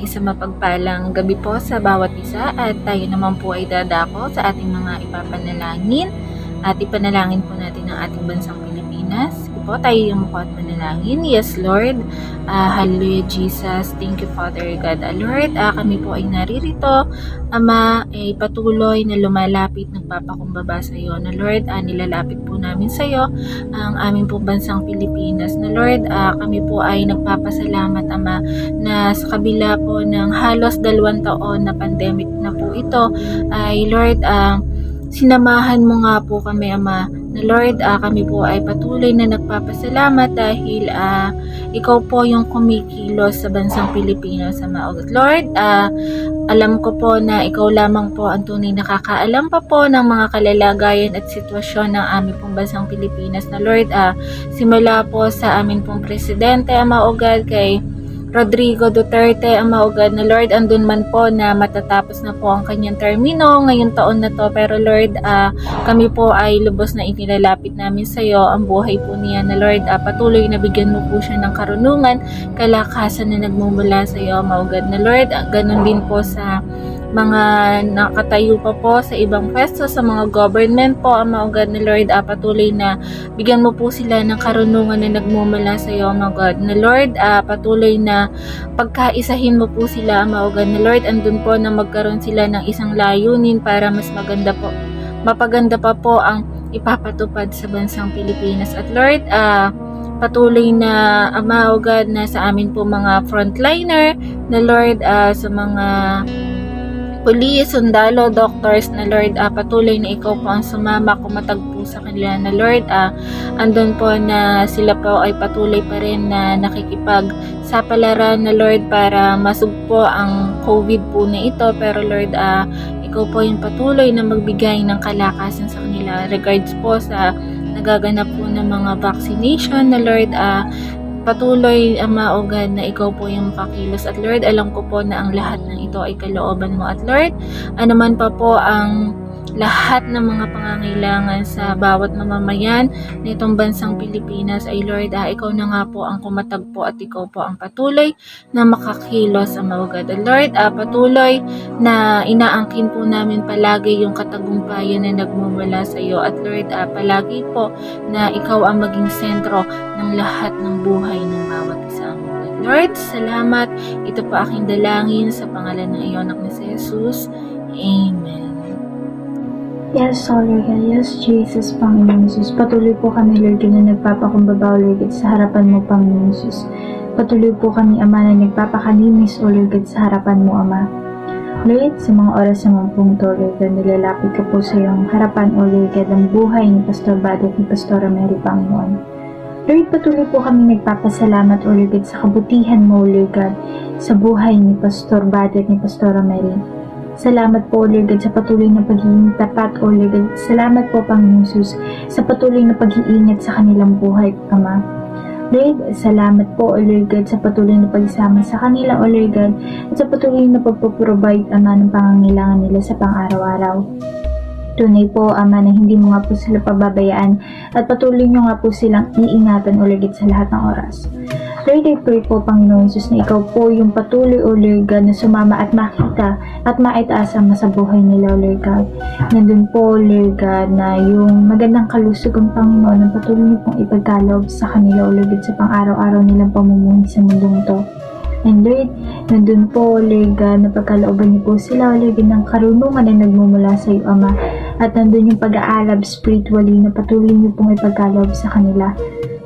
E: Isang mapagpalang gabi po sa bawat isa at tayo naman po ay dadako sa ating mga ipapanalangin at ipanalangin po natin ang ating bansang Pilipinas. po tayo yumuko at manalangin. Yes, Lord. Hallelujah, Jesus. Thank you, Father God. Lord, kami po ay naririto. Ama, ay patuloy na lumalapit, nagpapakumbaba sa iyo. Na Lord, nilalapit po namin sa iyo ang aming pong bansang Pilipinas. Na Lord, kami po ay nagpapasalamat, Ama, na sa kabila po ng halos 2 taon na pandemic na po ito, ay Lord, sinamahan mo nga po kami, Ama, na Lord, kami po ay patuloy na nagpapasalamat dahil ikaw po yung kumikilos sa bansang Pilipinas, Ama. Lord, alam ko po na ikaw lamang po ang tunay nakakaalam pa po ng mga kalalagayan at sitwasyon ng aming pong bansang Pilipinas, na Lord, simula po sa aming pong presidente, Ama o God, kay Rodrigo Duterte, Ama o God, na Lord, andun man po na matatapos na po ang kanyang termino ngayong taon na to, pero Lord, kami po ay lubos na inilalapit namin sa iyo ang buhay po niya, na Lord, patuloy na bigyan mo po siya ng karunungan, kalakasan na nagmumula sa iyo, Ama o God, na Lord, ganun din po sa mga nakatayo pa po sa ibang pwesto, sa mga government po, Ama o God, na Lord, patuloy na bigyan mo po sila ng karunungan na nagmumula sa iyo, Ama o God, na Lord, patuloy na pagkaisahin mo po sila, Ama o God, na Lord, andun po na magkaroon sila ng isang layunin para mas maganda po, mapaganda pa po ang ipapatupad sa bansang Pilipinas. At Lord, patuloy na, Ama o God, na sa amin po mga frontliner, na Lord, sa mga pulis, sundalo, doctors, na Lord, patuloy na ikaw po ang sumama, kumatag po sa kanila, na Lord, andun po na sila po ay patuloy pa rin na nakikipagsapalaran, na Lord, para masugpo ang COVID po na ito, pero Lord, ikaw po yung patuloy na magbigay ng kalakasan sa kanila, regards po sa nagaganap po ng mga vaccination, na Lord, patuloy, Ama o God, na ikaw po yung makakilos. At Lord, alam ko po na ang lahat ng ito ay kalooban mo. At Lord, anuman pa po ang lahat ng mga pangangailangan sa bawat mamamayan nitong bansang Pilipinas, ay Lord, ikaw na nga po ang kumatagpo at ikaw po ang patuloy na makakilos, Ama o God. At Lord, patuloy na inaangkin po namin palagi yung katagumpayan na nagmumula sa iyo. At Lord, palagi po na ikaw ang maging sentro ng lahat ng buhay ng bawat isa, Ama o God. Lord, salamat. Ito po aking dalangin sa pangalan ng iyong anak na si Jesus. Amen.
C: Yes, Lord God. Yes, Jesus, Panginoon Jesus. Patuloy po kami, Lord God, na nagpapakumbaba, Lord God, sa harapan mo, Panginoon Jesus. Patuloy po kami, Ama, na nagpapakalinis, O Lord God, sa harapan mo, Ama. Lord, sa mga oras naman pong to, Lord God, nilalapit ka po sa iyong harapan, O Lord God, ang buhay ni Pastor Buddy at ni Pastora Mary, Panginoon. Lord, patuloy po kami nagpapasalamat, O Lord God, sa kabutihan mo, O Lord God, sa buhay ni Pastor Buddy at ni Pastora Mary. Salamat po, Lord God, sa patuloy na pagiging tapat, O Lord God. Salamat po, Panginoon Jesus, sa patuloy na pag-iingat sa kanilang buhay, Ama. Lord, salamat po, O Lord God, sa patuloy na pagsama sa kanila, O Lord God, at sa patuloy na pagpaprovide, Ama, ng pangangailangan nila sa pang-araw-araw. Tunay po, Ama, na hindi mo nga po sila pababayaan at patuloy nyo nga po silang iingatan, O Lord God, sa lahat ng oras. Lord, I pray po, Panginoon Jesus, na ikaw po yung patuloy, O Lord God, na sumama at makita at maitaas ang sa buhay nila, O Lord God. Nandun po, Lord God, na yung magandang kalusugan, Panginoon, ang patuloy niyo pong ipagkaloob sa kanila, O Lord God, sa pang-araw-araw nilang pamumuhay sa mundong to. And Lord, nandun po, Lord God, na pagkalooban niyo po sila, O Lord God, ng karunungan na nagmumula sa iyo, Ama. At nandun yung pag-aalab spiritually na patuloy niyo pong ipagkaloob sa kanila.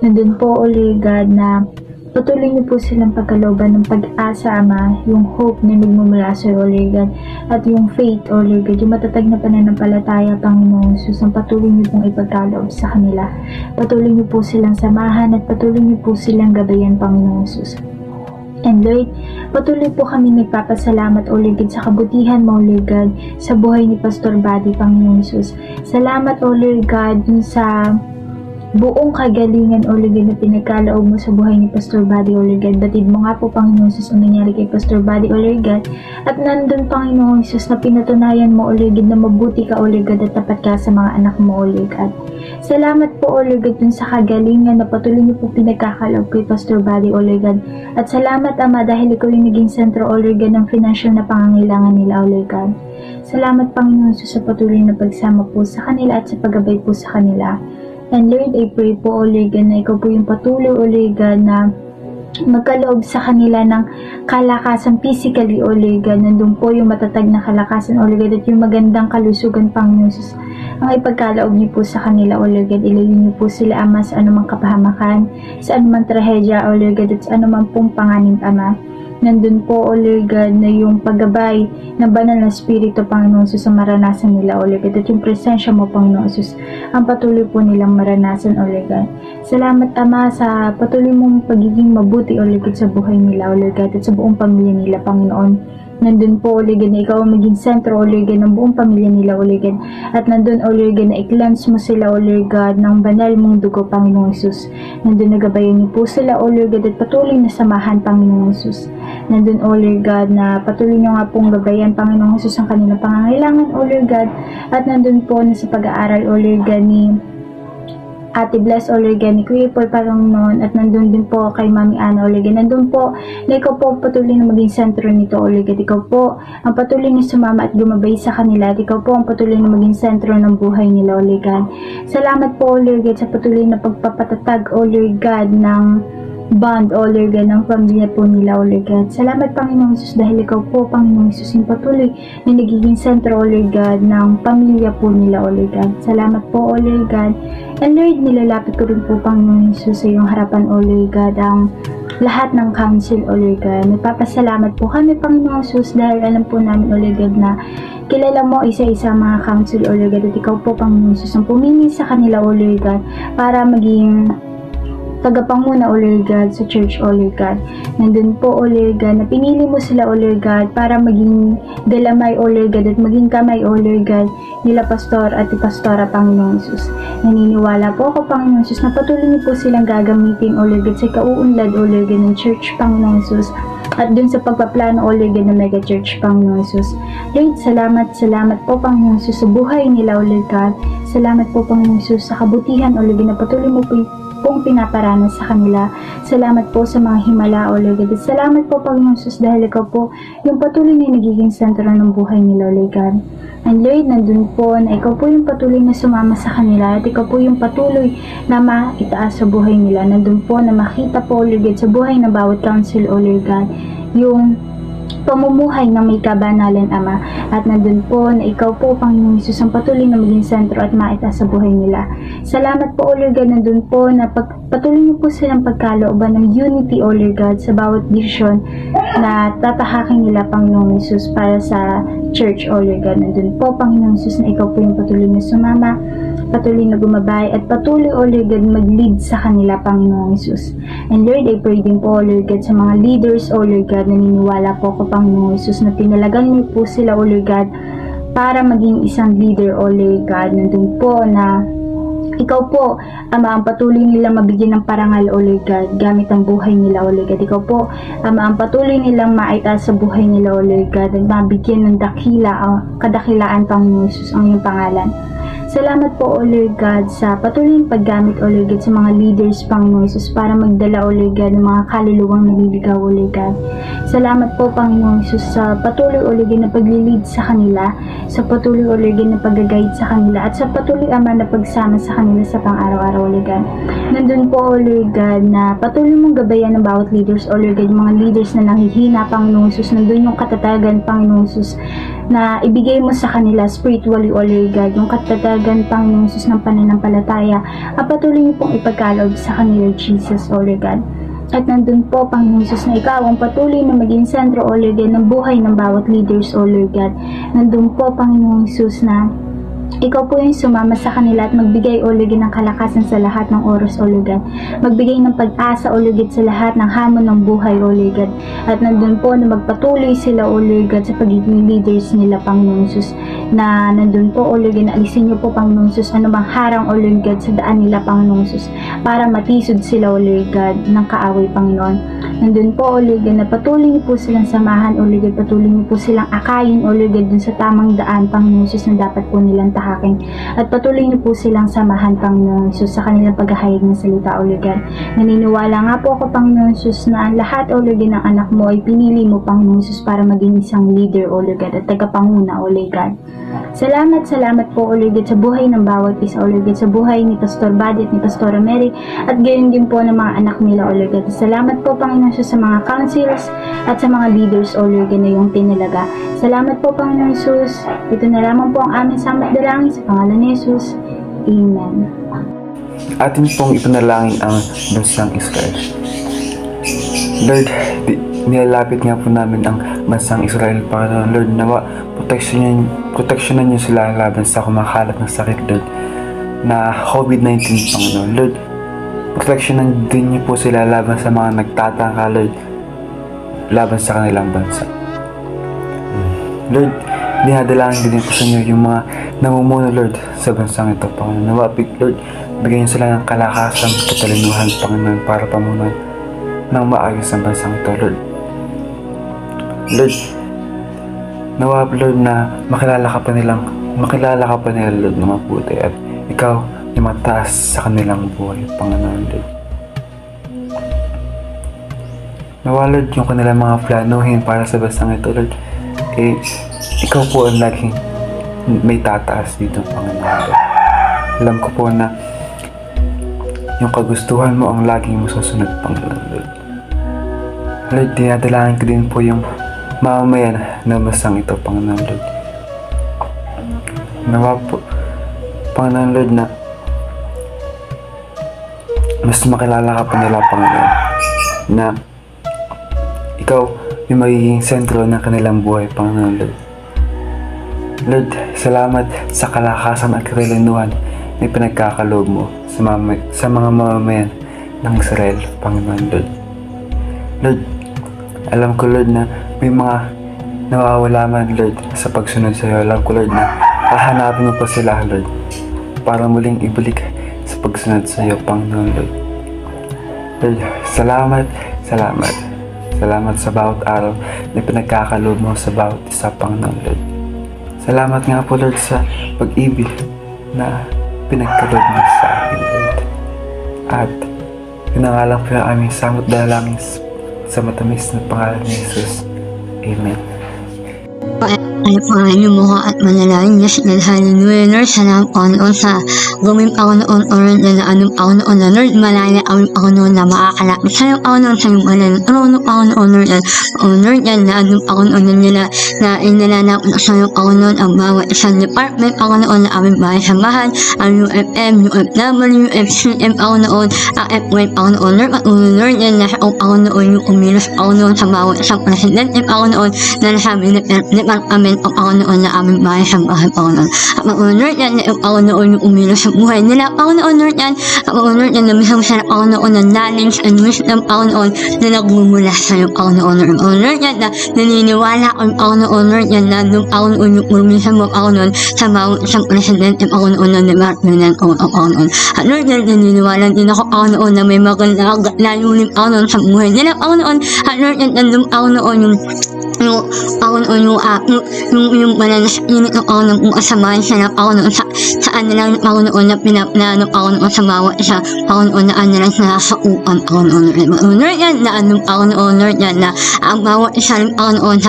C: Nandun po, O Lord God, na patuloy niyo po silang pagkalooban ng pag-asa, Ama, yung hope na nagmumula sa iyo, O Lord God, at yung faith, O Lord God, yung matatag na pananampalataya, Panginoon Jesus, ang patuloy niyo pong ipagkaloob sa kanila. Patuloy niyo po silang samahan at patuloy niyo po silang gabayan, Panginoon Jesus. And Lord, patuloy po kami nagpapasalamat, O Lord God, sa kabutihan mo, O Lord God, sa buhay ni Pastor Buddy, Panginoon Jesus. Salamat, O Lord God, dun sa buong kagalingan, O Lord God, na pinagkaloob mo sa buhay ni Pastor Buddy, O Lord God. Batid mo nga po, Panginoon Jesus, ang nangyari kay Pastor Buddy, O Lord God. At nandun, Panginoon Jesus, na pinatunayan mo, O Lord God, na mabuti ka, O Lord God, at tapat ka sa mga anak mo, O Lord God. Salamat po, O Lord God, dun sa kagalingan na patuloy niyo po pinagkakaloob kay Pastor Buddy, O Lord God. At salamat, Ama, dahil ikaw yung naging sentro, O Lord God, ng financial na pangangailangan nila, O Lord God. Salamat, Panginoon Jesus, sa patuloy na pagsama po sa kanila at sa paggabay po sa kanila. And Lord, I pray po, O Lord God, na ikaw po yung patuloy, O Lord God, na magkaloob sa kanila ng kalakasan physically, O Lord God. Nandun po yung matatag na kalakasan, O Lord God, at yung magandang kalusugan, Panginoon Jesus. Ang ipagkaloob niyo po sa kanila, O Lord God. Ilayo niyo po sila, Ama, sa anumang kapahamakan, sa anumang trahedya, O Lord God, at sa anumang pong panganib, Ama. Nandun po, O Lord God, na yung paggabay ng banal na Espiritu, Panginoon Jesus, ang maranasan nila, O Lord God, at yung presensya mo, Panginoon Jesus, ang patuloy po nilang maranasan, O Lord God. Salamat, Ama, sa patuloy mong pagiging mabuti, O Lord God, sa buhay nila, O Lord God, at sa buong pamilya nila, Panginoon. Nandun po, O Lord God, na ikaw ang maging sentro, O Lord God, ng buong pamilya nila, O Lord God. At nandun, O Lord God, na i-cleanse mo sila, O Lord God, ng banal mong dugo, Panginoong Jesus. Nandun nagabayan niyo po sila, O Lord God, at patuloy na samahan, Panginoong Jesus. Nandun, O Lord God, na patuloy niyo nga pong gabayan, Panginoong Jesus, ang kanilang pangangailangan, O Lord God. At nandun po na sa pag-aaral, O Lord God, ni Ate Bless, O Lord God, ni Kuya Paul, Panginoon, at nandun din po kay Mami Ana, O Lord God. Nandun po na ikaw po patuloy na maging sentro nito, O Lord God. Ikaw po ang patuloy na sumama at gumabay sa kanila, at ikaw po ang patuloy na maging sentro ng buhay nila, O Lord God. Salamat po, O Lord God, sa patuloy na pagpapatatag, O Lord God, ng bond, O Lord God, ng pamilya po nila, O Lord God. Salamat, Panginoong Jesus, dahil ikaw po, Panginoong Jesus, yung patuloy na nagiging sentro, O Lord God, ng pamilya po nila, O Lord God. Salamat po, O Lord God. And Lord, nilalapit ko rin po, Panginoong Jesus, sa iyong harapan, O Lord God, ang lahat ng council, O Lord God. Nagpapasalamat po kami, Panginoong Jesus, dahil alam po namin, O Lord God, na kilala mo isa-isa mga council, O Lord God, at ikaw po, Panginoong Jesus, ang pumili sa kanila, O Lord God, para maging tagapanguna, O Lord God, sa church, O Lord God. Nandun po, O Lord God, na pinili mo sila, O Lord God, para maging galamay, O Lord God, at maging kamay, O Lord God, nila pastor at pastora, Panginoong Jesus. Naniniwala po ako, Panginoong Jesus, na patuloy niyo po silang gagamitin, O Lord God, sa kauunlad, O Lord God, ng church, Panginoong Jesus, at dun sa pagpaplano, O Lord God, ng mega church, Panginoong Jesus. Lord, salamat po, Panginoong Jesus, sa buhay nila, O Lord God. Salamat po, Panginoong Jesus, sa kabutihan, O Lord God, na patuloy mo pong pinaparanas sa kanila. Salamat po sa mga himala, O Lord God. Salamat po, Panginoon Jesus, dahil ikaw po yung patuloy na nagiging sentro ng buhay nila, O Lord God. And Lord, nandun po na ikaw po yung patuloy na sumama sa kanila, at ikaw po yung patuloy na maitaas sa buhay nila. Nandun po na makita po, O Lord God, sa buhay ng bawat council, O Lord God, yung pamumuhay ng may kabanalan, Ama. At nandun po na ikaw po, Panginoong Jesus, ang patuloy na maging sentro at maitaas sa buhay nila. Salamat po, O Lord God, nandun po na patuloy niyo po silang pagkalooban ng unity, O Lord God, sa bawat decision na tatahakin nila, Panginoong Jesus, para sa church, O Lord God. Nandun po, Panginoong Jesus, na ikaw po yung patuloy na sumama, patuloy na gumabay, at patuloy, O Lord God, mag-lead sa kanila, Panginoong Jesus. And Lord, I pray din po, O Lord God, sa mga leaders, O Lord God, naniniwala po ako, Panginoong Jesus, na tinalagan niyo po sila, O Lord God, para maging isang leader, O Lord God. Nandun po na ikaw po, Ama, ang patuloy nilang mabigyan ng parangal, O Lord God, gamit ang buhay nila, O Lord God. Ikaw po, Ama, ang patuloy nilang maitaas sa buhay nila, O Lord God, at mabigyan ng kadakilaan, Panginoon Jesus, ang iyong pangalan. Salamat po, O Lord God, sa patuloy paggamit, O Lord God, sa mga leaders, Panginoon Jesus, para magdala, O Lord God, ng mga kaluluwang naliligaw, O Lord God. Salamat po, Panginoon Jesus, sa patuloy, O Lord God, na paglilid sa kanila, sa patuloy, O Lord God, na pag-guide sa kanila, at sa patuloy, Ama, na pagsama sa kanila sa pang-araw-araw, O Lord God. Nandun po, O Lord God, na patuloy mong gabayan ng bawat leaders, O Lord God, mga leaders na nanghihina, Panginoon Jesus. Nandun yung katatagan, Panginoon Jesus, na ibigay mo sa kanila spiritually, O Lord God, yung katatagan, Panginoon Jesus, ng pananampalataya, at patuloy niyo pong ipagkaloob sa kanila, Jesus, O Lord God. At nandun po, Panginoon Jesus, na ikaw ang patuloy na maging sentro, O Lord God, ng buhay ng bawat leaders, O Lord God. Nandun po, Panginoon Jesus, na ikaw po yung sumama sa kanila at magbigay, O Lord God, ng kalakasan sa lahat ng oras, O Lord God. Magbigay ng pag-asa, O Lord God, sa lahat ng hamon ng buhay, O Lord God. At nandun po na magpatuloy sila, O Lord God, sa pagiging leaders nila, Panginoon Jesus. Na nandun po, O Lord God, na alisin niyo po, Panginoon Jesus, anumang harang, O Lord God, sa daan nila, Panginoon Jesus, para matisod sila, O Lord God, ng kaaway, Panginoon. Nandun po, O Lord God, na patuloy niyo po silang samahan, O Lord God, patuloy niyo po silang akayin, O Lord God, dun sa tamang daan, Panginoon Jesus, na dapat po nilang tahakin. At patuloy niyo po silang samahan, Panginoon Jesus, sa kanilang paghahayag ng salita, O Lord God. Naniniwala nga po ako, Panginoon Jesus, na ang lahat, O Lord God, ng anak mo ay pinili mo, Panginoon Jesus, para maging isang leader, O Lord God, at tagapanguna, O Lord God. Salamat po, O Lord God, sa buhay ng bawat isa, O Lord God, sa buhay ni Pastor Buddy at ni Pastora Mary, at gayon din po ng mga anak nila, O Lord God. Salamat po, Panginoon Jesus, sa mga councils at sa mga leaders, O Lord God, na iyong tinilaga. Salamat po, Panginoon Jesus. Ito na lamang po ang aming samot dalangin sa pangalan ni Jesus. Amen.
F: Atin pong ipanalangin ang bansang Israel. Lord, nilalapit nga po namin ang bansang Israel, Panginoon. Lord, nawa, proteksyonan niyo sila laban sa kumakalat ng sakit, Lord, na COVID-19, Panginoon. Lord, proteksyonan din niyo po sila laban sa mga nagtatangka, Lord, laban sa kanilang bansa. Lord, dinadalangin din po sa inyo yung mga namumuno, Lord, sa bansang ito, Panginoon. Nawa, Lord, bigyan niyo sila ng kalakasan, katalinuhan, Panginoon, para pamunan ng maayos ang bansang ito, Lord. Lord, nawa, Lord, na makilala ka pa nila, Lord, na mabuti, at ikaw yung mataas sa kanilang buhay, Panginoon, Lord. Nawa, Lord, yung kanilang mga planuhin para sa bansang ito, Lord, ikaw po ang laging may tataas dito, Panginoon, Lord. Alam ko po na yung kagustuhan mo ang laging masusunod, Panginoon, Lord. Lord, dinadalangin ko din po yung mamamayan na bansang ito, Panginoon, Lord. Nawa po, Panginoon, Lord, na mas makilala ka pa nila, Panginoon, na ikaw yung magiging sentro ng kanilang buhay, Panginoon, Lord. Lord, salamat sa kalakasan at katalinuhan na pinagkakaloob mo sa mga mamamayan ng Israel, Panginoon, Lord. Lord, alam ko, Lord, na may mga nawawala man, Lord, sa pagsunod sa iyo. Alam ko, Lord, na hahanapin mo pa sila, Lord, para muling ibalik sa pagsunod sa iyo, Panginoon, Lord. Lord, salamat sa bawat araw na pinagkakaloob mo sa bawat isa, Panginoon, Lord. Salamat nga po, Lord, sa pag-ibig na pinagkaloob mo sa akin, Lord. At pinangalan po yung aming samot dalangin sa matamis na pangalan ni Jesus. Amen.
B: Ay Panginoon mo at manalangin niya sa hallelujah, Lord. Salamat Panginoon sa gawin Panginoon oran na anong Panginoon na Lord, malaya ang Panginoon na makakalapit sa iyo, Panginoon, sa iyong malang trono, Panginoon, Lord, Lord, yan na anong Panginoon na nila na inalalapit sa iyo, Panginoon, ang bawat isang department, Panginoon, na aming bahay samahan, ang UFM, UFW, FCM, Panginoon, ang FY, Panginoon, Lord, at Lord, yan na ang Panginoon, yung umilos, Panginoon, sa bawat isang presidente, Panginoon, na nasabi na department ang Panginoon na aming bahay samahan, Panginoon. At Panginoon, yan na ang Panginoon, yung umilos sa buhay nila, Panginoon, Lord, yan, at Panginoon, yan na misang sa Panginoon ng knowledge and wisdom, Panginoon, na nagmumula sa iyo, Panginoon, Lord, yan na naniniwala ang Panginoon, Lord, yan na nung Panginoon yung umilos mo, Panginoon, sa bawat isang presidente, Panginoon, ng department ng Panginoon. At Lord, yan, naniniwala din ako, Panginoon, na may magandang layunin, Panginoon, sa buhay nila, Panginoon. At Lord, yan, nung Panginoon, yung Panginoon, yung mananasinit ng Panginoon, kung asamahin siya ng Panginoon sa anilang Panginoon na pinaplano, Panginoon, sa bawat isa, Panginoon, na anilang nasaupan, Panginoon, Lord, yan, na anong Panginoon, Lord, yan, na ang bawat isa ng Panginoon,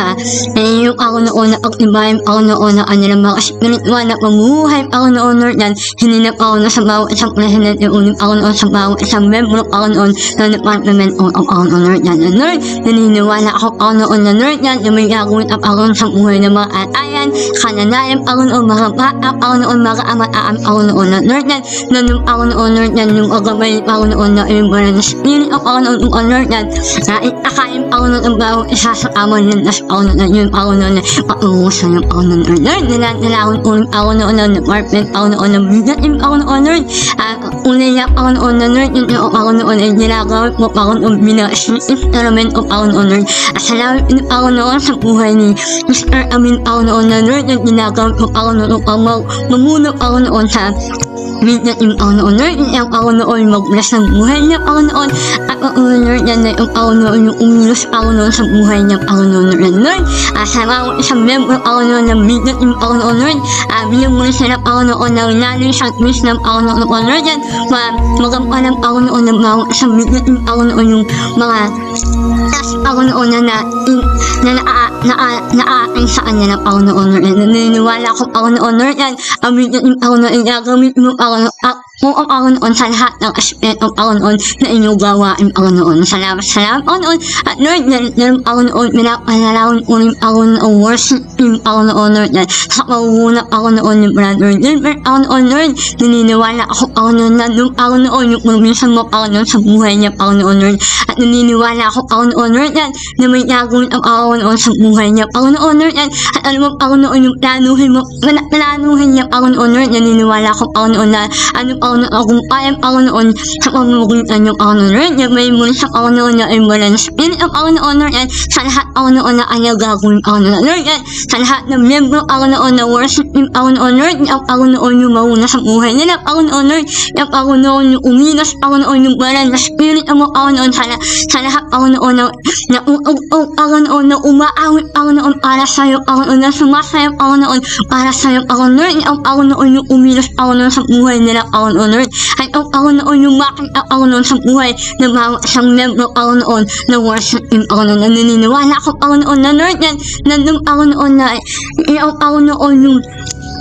B: yung Panginoon na pagtibayin, Panginoon, na anilang mga spiritual na pamuhay, Panginoon, Lord, yan, hininap, Panginoon, sa bawat isang president, yung Panginoon, sa bawat isang membro, Panginoon, ng department of Panginoon, Lord, yan, Lord, naniniwala ako, Panginoon, na Lord, yan, na may gagawin ang Panginoon sa buhay ng mga atayan, kananayan, Panginoon, mga bata, Panginoon, mga amataan, Panginoon, na Lord, yan, na nung Panginoon, Lord, yan, yung agabay, Panginoon, na yung mga na spirit of Panginoon, yung Lord, yan, na itakayin, Panginoon, ang bawat isa sa amon yan, na Panginoon, na yung Panginoon, na patungusan ng Panginoon, Lord, nilalawin po yung Panginoon, ng department, Panginoon, ng bigat, yung Panginoon, Lord, unay niya, Panginoon, na Lord, yung Panginoon, ay ginagawin po, Panginoon, instrument of Panginoon, Lord, at salamat yung Panginoon sa buhay ni Mr. Amin, Panginoon, na Lord, yung ginagawin po, Panginoon, mamuno, Panginoon, sa minsan yung Panginoon, Lord, yung Panginoon, magbulas ng buhay niya, Panginoon, at Lord, yan na yung Panginoon, yung umilos, Panginoon, sa buhay niya, Panginoon, Lord, sa bawat isang member, Panginoon, na minsan yung Panginoon, Lord, bigyan mo sila, Panginoon, ng knowledge at wisdom, Panginoon, Lord, yan, magampanan ako noon ng mga sabihin ako noon yung mga task ako noon na aking sa kanya ng ako noon. Naniniwala ako noon yan. Amin ako noon, gagamit mo kung ako noon sa lahat ng aspeto ako noon na inyong gawain ako noon. Salamat ako noon. At Lord, nalang ako noon, minapalalawan ulit ako ng worship team ako noon, Lord. Sa pauunap ako noon yung brother Gilbert ako noon, Lord. Naniniwala ako noon na nung ako noon, yung permission mo ako noon sa buhay niya ako noon, Lord. At naniniwala ako noon, Lord, yan, na may gagawin ako noon sa buhay niya ako noon, Lord, yan. At alam mo ako noon, yung planuhin niya ako noon, Lord. Naniniwala ako noon na ano ako noon, kung payam ako noon sa pamumugitan yung ako noon, Lord. Yan, may muli sa ako noon na imbalan sa spirit ako noon, Lord, yan. Sa lahat ako noon na kanya gagawin ako noon, Lord, yan. Sa lahat ng membro ako noon na worship team ako noon, Lord. Yan, ako noon yung mauna sa buhay nila ako noon, Lord. Yan, ako noon yung umilos ako noon yung balan na spirit ako noon sa lahat ako noon na ako noon na umaawit ako noon para sa'yo ako noon na sumasayap ako noon para sa'yo ako Lord. Ako noon yung umilos ako noon sa buhay nila ako noon, Lord. At ako noon yung makita ako noon sa buhay na bawat isang membro ako noon na worship team ako noon. Naniniwala ako noon na Lord yan, nandun ako noon na ako noon yung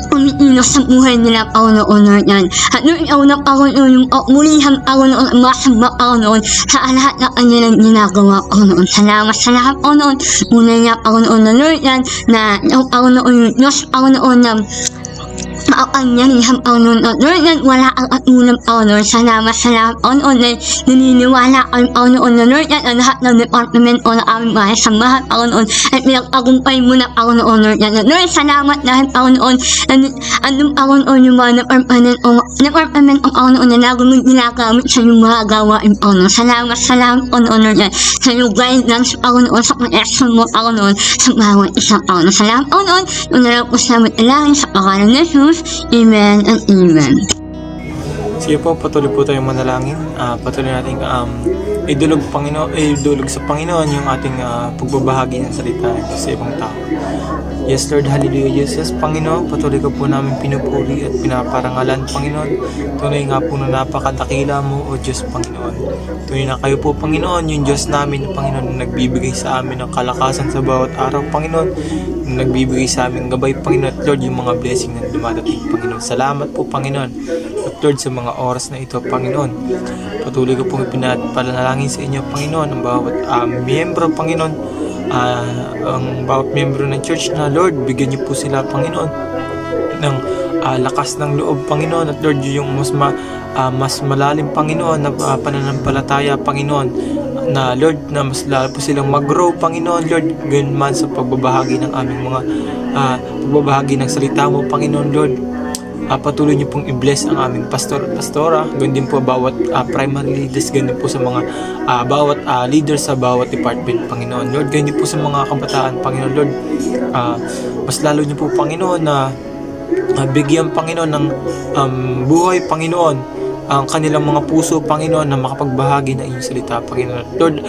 B: umiilos sa buhay nila ako noon, Lord yan. At nung iunap ako noon yung mulihan ako noon, masamba ako noon sa lahat na kanilang ginagawa ako noon. Salamat sa lahat ako noon. Muna niya ako noon na Lord yan, na ako noon yung Diyos ako noon na makapangyarihan ako noon, Lord, yan, wala ang atulang ako noon. Salamat ako noon, naniniwala ako noon, Lord, yan, ang lahat ng department o na aming bahay, samahan ako noon, at pinag-agumpay muna ako noon, Lord, yan, Lord, salamat dahil ako noon, anong ako noon yung mga department ako noon, na ginagamit sa yung mga gawain ako noon. Salamat ako noon, Lord, yan, sa yung guidance ako noon, sa protection mo ako noon, sa bawat isang ako noon. Salamat ako noon, yung nalang ko salamat ilangin sa pangalan ng Jesus. Amen and amen.
G: Sige po, patuloy po tayong manalangin. Patuloy natin idulog sa Panginoon yung ating pagbabahagi ng salita sa ibang tao. Yes, Lord, hallelujah, Jesus. Panginoon, patuloy ka po namin pinupuri at pinaparangalan, Panginoon. Tunay nga po na napakadakila mo, O Diyos, Panginoon. Tunay na kayo po, Panginoon, yung Diyos namin, Panginoon, na nagbibigay sa amin ng kalakasan sa bawat araw, Panginoon. Nagbibigay sa amin gabay, Panginoon. At Lord, yung mga blessing na dumadating, Panginoon. Salamat po, Panginoon. At Lord, sa mga oras na ito, Panginoon, patuloy ko pong pinapanalangin sa inyo, Panginoon, ang bawat miyembro, Panginoon, ang bawat miyembro ng church na Lord, bigyan niyo po sila, Panginoon, ng lakas ng loob, Panginoon, at Lord, yung mas malalim, Panginoon, na pananampalataya, Panginoon, na Lord, na mas lalo po silang mag-grow, Panginoon, Lord, ganyan man sa pagbabahagi ng aming mga pagbabahagi ng salita mo, Panginoon, Lord. Patuloy niyo pong i-bless ang aming pastor at pastora, ganyan din po bawat primary leaders, ganyan po sa mga bawat leaders sa bawat department, Panginoon, Lord, ganyan po sa mga kabataan, Panginoon, Lord. Mas lalo niyo po, Panginoon, na bigyan, Panginoon, ng buhay, Panginoon, ang kanilang mga puso, Panginoon, na makapagbahagi ng iyong salita, Panginoon, Lord.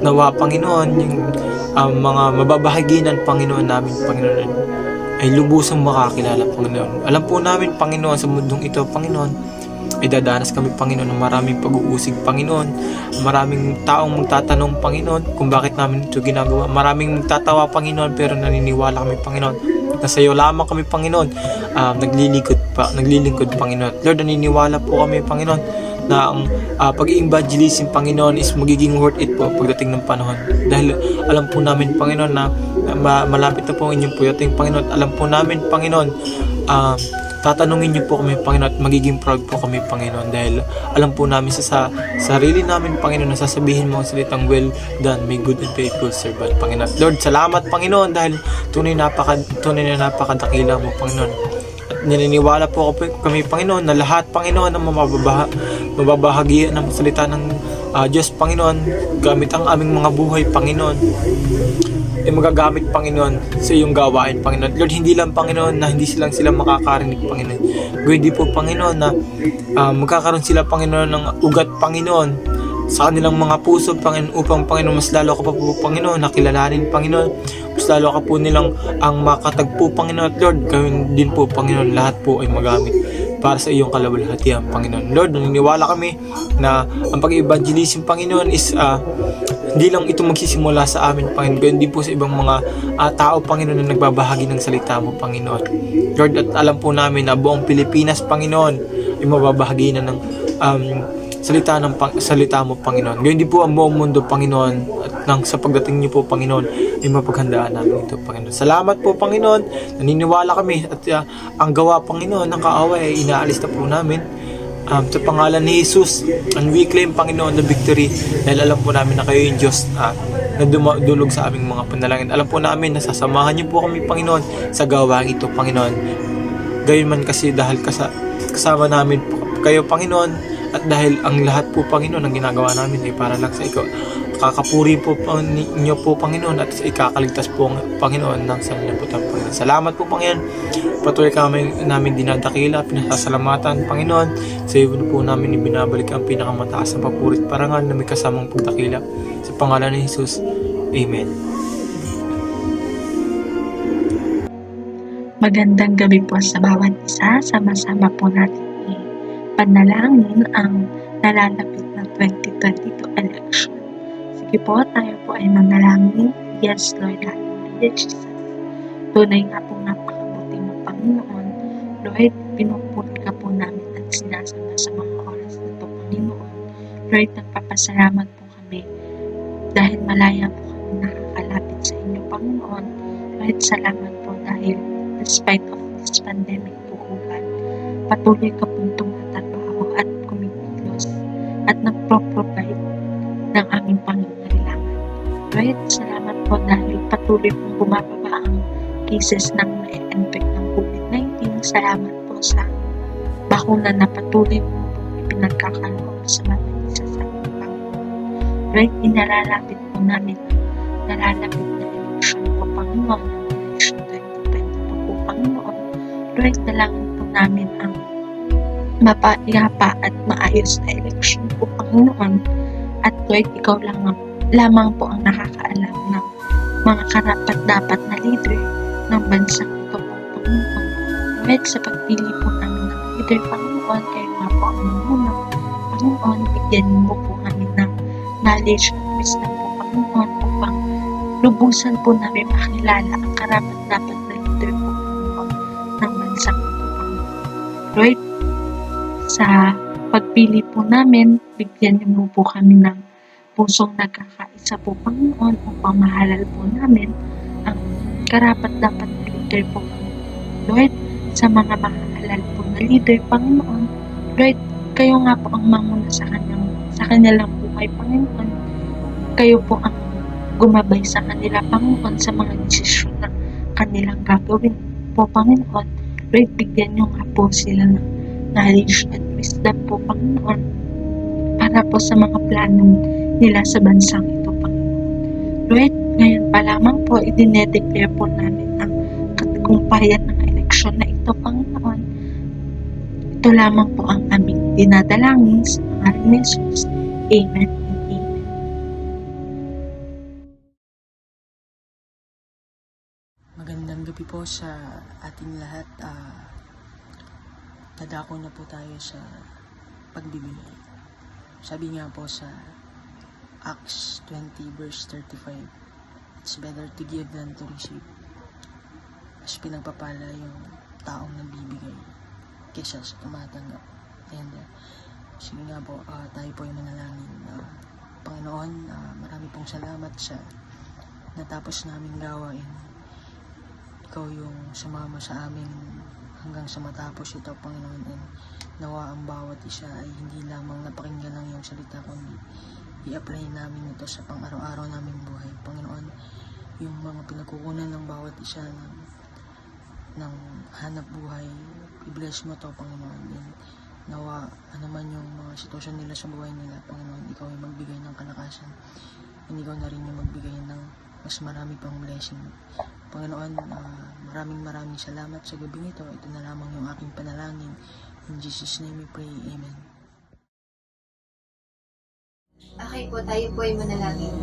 G: Nawa, Panginoon, yung mga mababahaginan, Panginoon namin, Panginoon, ay lubusang makakilala, Panginoon. Alam po namin, Panginoon, sa mundong ito, Panginoon, ay dadanas kami, Panginoon, ng maraming pag-uusig, Panginoon. Maraming taong magtatanong, Panginoon, kung bakit namin ito ginagawa. Maraming magtatawa, Panginoon, pero naniniwala kami, Panginoon, na sa iyo lamang kami, Panginoon, naglilingkod, Panginoon. Lord, naniniwala po kami, Panginoon, na ang pag-i-evangelism, Panginoon, is magiging worth it po pagdating ng panahon. Dahil alam po namin, Panginoon, na malapit na po ang inyong puyating, Panginoon. Alam po namin, Panginoon, tatanungin niyo po kami, Panginoon, at magiging proud po kami, Panginoon, dahil alam po namin sa sarili namin, Panginoon, na sasabihin mo ang salitang, well done, my good and faithful servant, Panginoon. Lord, salamat, Panginoon, dahil tunay na napakadakila mo, Panginoon. At naniniwala po kami, Panginoon, na lahat, Panginoon, na mababahagi ng salita ng Diyos, Panginoon, gamit ang aming mga buhay, Panginoon, ay magagamit, Panginoon, sa iyong gawain, Panginoon. Lord, hindi lang, Panginoon, na hindi sila makakarinig, Panginoon. Hindi po, Panginoon, na magkakaroon sila, Panginoon, ng ugat, Panginoon, sa kanilang mga puso, Panginoon, upang, Panginoon, mas lalo ka pa po, Panginoon, nakilalanin, Panginoon. Mas lalo ka po nilang ang makatagpo, Panginoon, at Lord, gawin din po, Panginoon, lahat po ay magamit para sa iyong kalwalhatian, Panginoon. Lord, naniniwala kami na ang pag-evangelism, Panginoon, is hindi lang ito magsisimula sa amin, Panginoon, kundi po sa ibang mga tao, Panginoon, na nagbabahagi ng salita mo, Panginoon. Lord, at alam po namin na buong Pilipinas, Panginoon, ay mababahagi na ng salita mo, Panginoon. Gayon din po ang buong mundo, Panginoon, at nang sa pagdating niyo po, Panginoon, ay mapaghandaan namin ito, Panginoon. Salamat po, Panginoon. Naniniwala kami at ang gawa, Panginoon, ng kaaway ay inaalis na po namin. Sa pangalan ni Jesus, and we claim, Panginoon, the victory, dahil alam po namin na kayo yung Diyos na dumulog sa aming mga panalangin. Alam po namin na sasamahan niyo po kami, Panginoon, sa gawain ito, Panginoon. Gayon man kasi dahil kasama namin kayo, Panginoon, at dahil ang lahat po, Panginoon, ang ginagawa namin ay para lang sa ikaw. Kakapuri po ninyo po, Panginoon, at ikakaligtas po, Panginoon, ng sanlibutan, Panginoon. Salamat po, Panginoon. Patuloy kami namin dinadakila, pinasasalamatan, Panginoon. Sa iyo po namin ibinabalik ang pinakamataas na papurit parangal na may kasamang pagdakila. Sa pangalan ni Jesus. Amen.
H: Magandang gabi po sa bawat isa. Sama-sama po natin panalangin ang nalalapit na 2022 election. Sige po, tayo po ay manalangin. Yes, Lord, hallelujah, Jesus. Tunay nga po napakabuti mo, Panginoon. Lord, pinupuri ka po namin at sinasama sa mga oras na ito, Panginoon. Lord, nagpapasalamat po kami dahil malaya po kami nakakalapit sa inyo, Panginoon. Lord, salamat po dahil despite of this pandemic po, God, patuloy ka pong tumatrabaho at kumikilos at nagpro-provide ng aming pangangailangan. Lord, salamat po dahil patuloy pong bumababa ang cases ng na-infect ng COVID-19. Salamat po sa bakuna na patuloy po ipinagkakaloob sa bawat isa sa aming Panginoon. Lord, inalalapit po namin ang nalalapit na election po, Panginoon, ng election 2022 po, Panginoon. Lord, dalangin po namin ang mapayapa at maayos na election po, Panginoon. At Lord, ikaw lamang po ang nakakaalam ng mga karapat-dapat na leader ng bansang ito po, Panginoon. Lord, sa pagpili po namin ng leader, Panginoon, kayo nga po ang mamuna. Panginoon, bigyan mo po namin ng knowledge at wisdom po, Panginoon, upang lubusan po namin makilala ang karapat-dapat na leader po, Panginoon, ng bansang ito, Panginoon. Lord, sa pagpili po namin, bigyan niyo mo po kami ng pusong nagkakaisa po, Panginoon, upang mahalal po namin ang karapat-dapat na leader po, Lord, sa mga mahalal po na leader, Panginoon. Lord, kayo nga po ang mamuna sa kanilang buhay, Panginoon. Kayo po ang gumabay sa kanila, Panginoon, sa mga desisyon na kanilang gagawin po, Panginoon. Lord, bigyan niyo nga po sila ng knowledge at wisdom po, Panginoon, para po sa mga plano nila sa bansang ito, Panginoon. Lord, ngayon pa lamang po, idinedeclare po namin ang katagumpayan ng eleksyon na ito, Panginoon. Ito lamang po ang aming dinadalangin sa pangalan ni Jesus. Amen and amen.
I: Magandang gabi po sa ating lahat. Dadako na po tayo sa pagbibigay. Sabi nga po sa Acts 20 verse 35, it's better to give than to receive. Mas pinagpapala yung taong nagbibigay kaysa sa tumatanggap. And sige nga po, tayo po yung manalangin. Panginoon, marami pong salamat sa natapos namin gawain. Ikaw yung sumama sa amin hanggang sa matapos ito, Panginoon, and nawa ang bawat isa ay hindi lamang napakinggan lang yung salita, kundi i-apply namin ito sa pang-araw-araw naming buhay. Panginoon, yung mga pinagkukunan ng bawat isa ng hanap buhay, i-bless mo to, Panginoon, and nawa anuman yung mga sitwasyon nila sa buhay nila, Panginoon, ikaw ay magbigay ng kalakasan, and ikaw na rin yung magbigay ng mas marami pang blessing. Panginoon, maraming salamat sa gabi nito. Ito na lamang yung aking panalangin. In Jesus' name we pray. Amen.
J: Okay po, tayo po ay manalangin.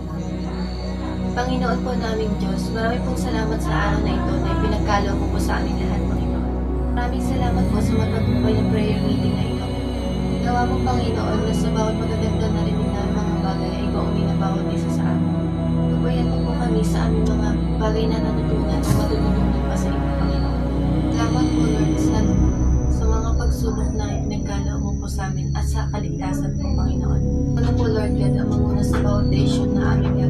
J: Panginoon po naming Diyos, marami pong salamat sa araw na ito na ipinagkalaw mo po sa aming lahat, Panginoon. Maraming salamat po sa matagumpay na prayer Pangako, Panginoon, na sa bawat magaganda na rin na mga bagay ay ikaw ang binabawat isa sa amin. Gabayan mo po kami sa aming mga bagay na natutunan o matututunan pa sa iyo, Panginoon. Salamat po, Lord, sa mga pagsubok na pinagkaloob mo po sa amin at sa kaligtasan po, Panginoon. Ano po, Lord God, ang manguna sa foundation na aming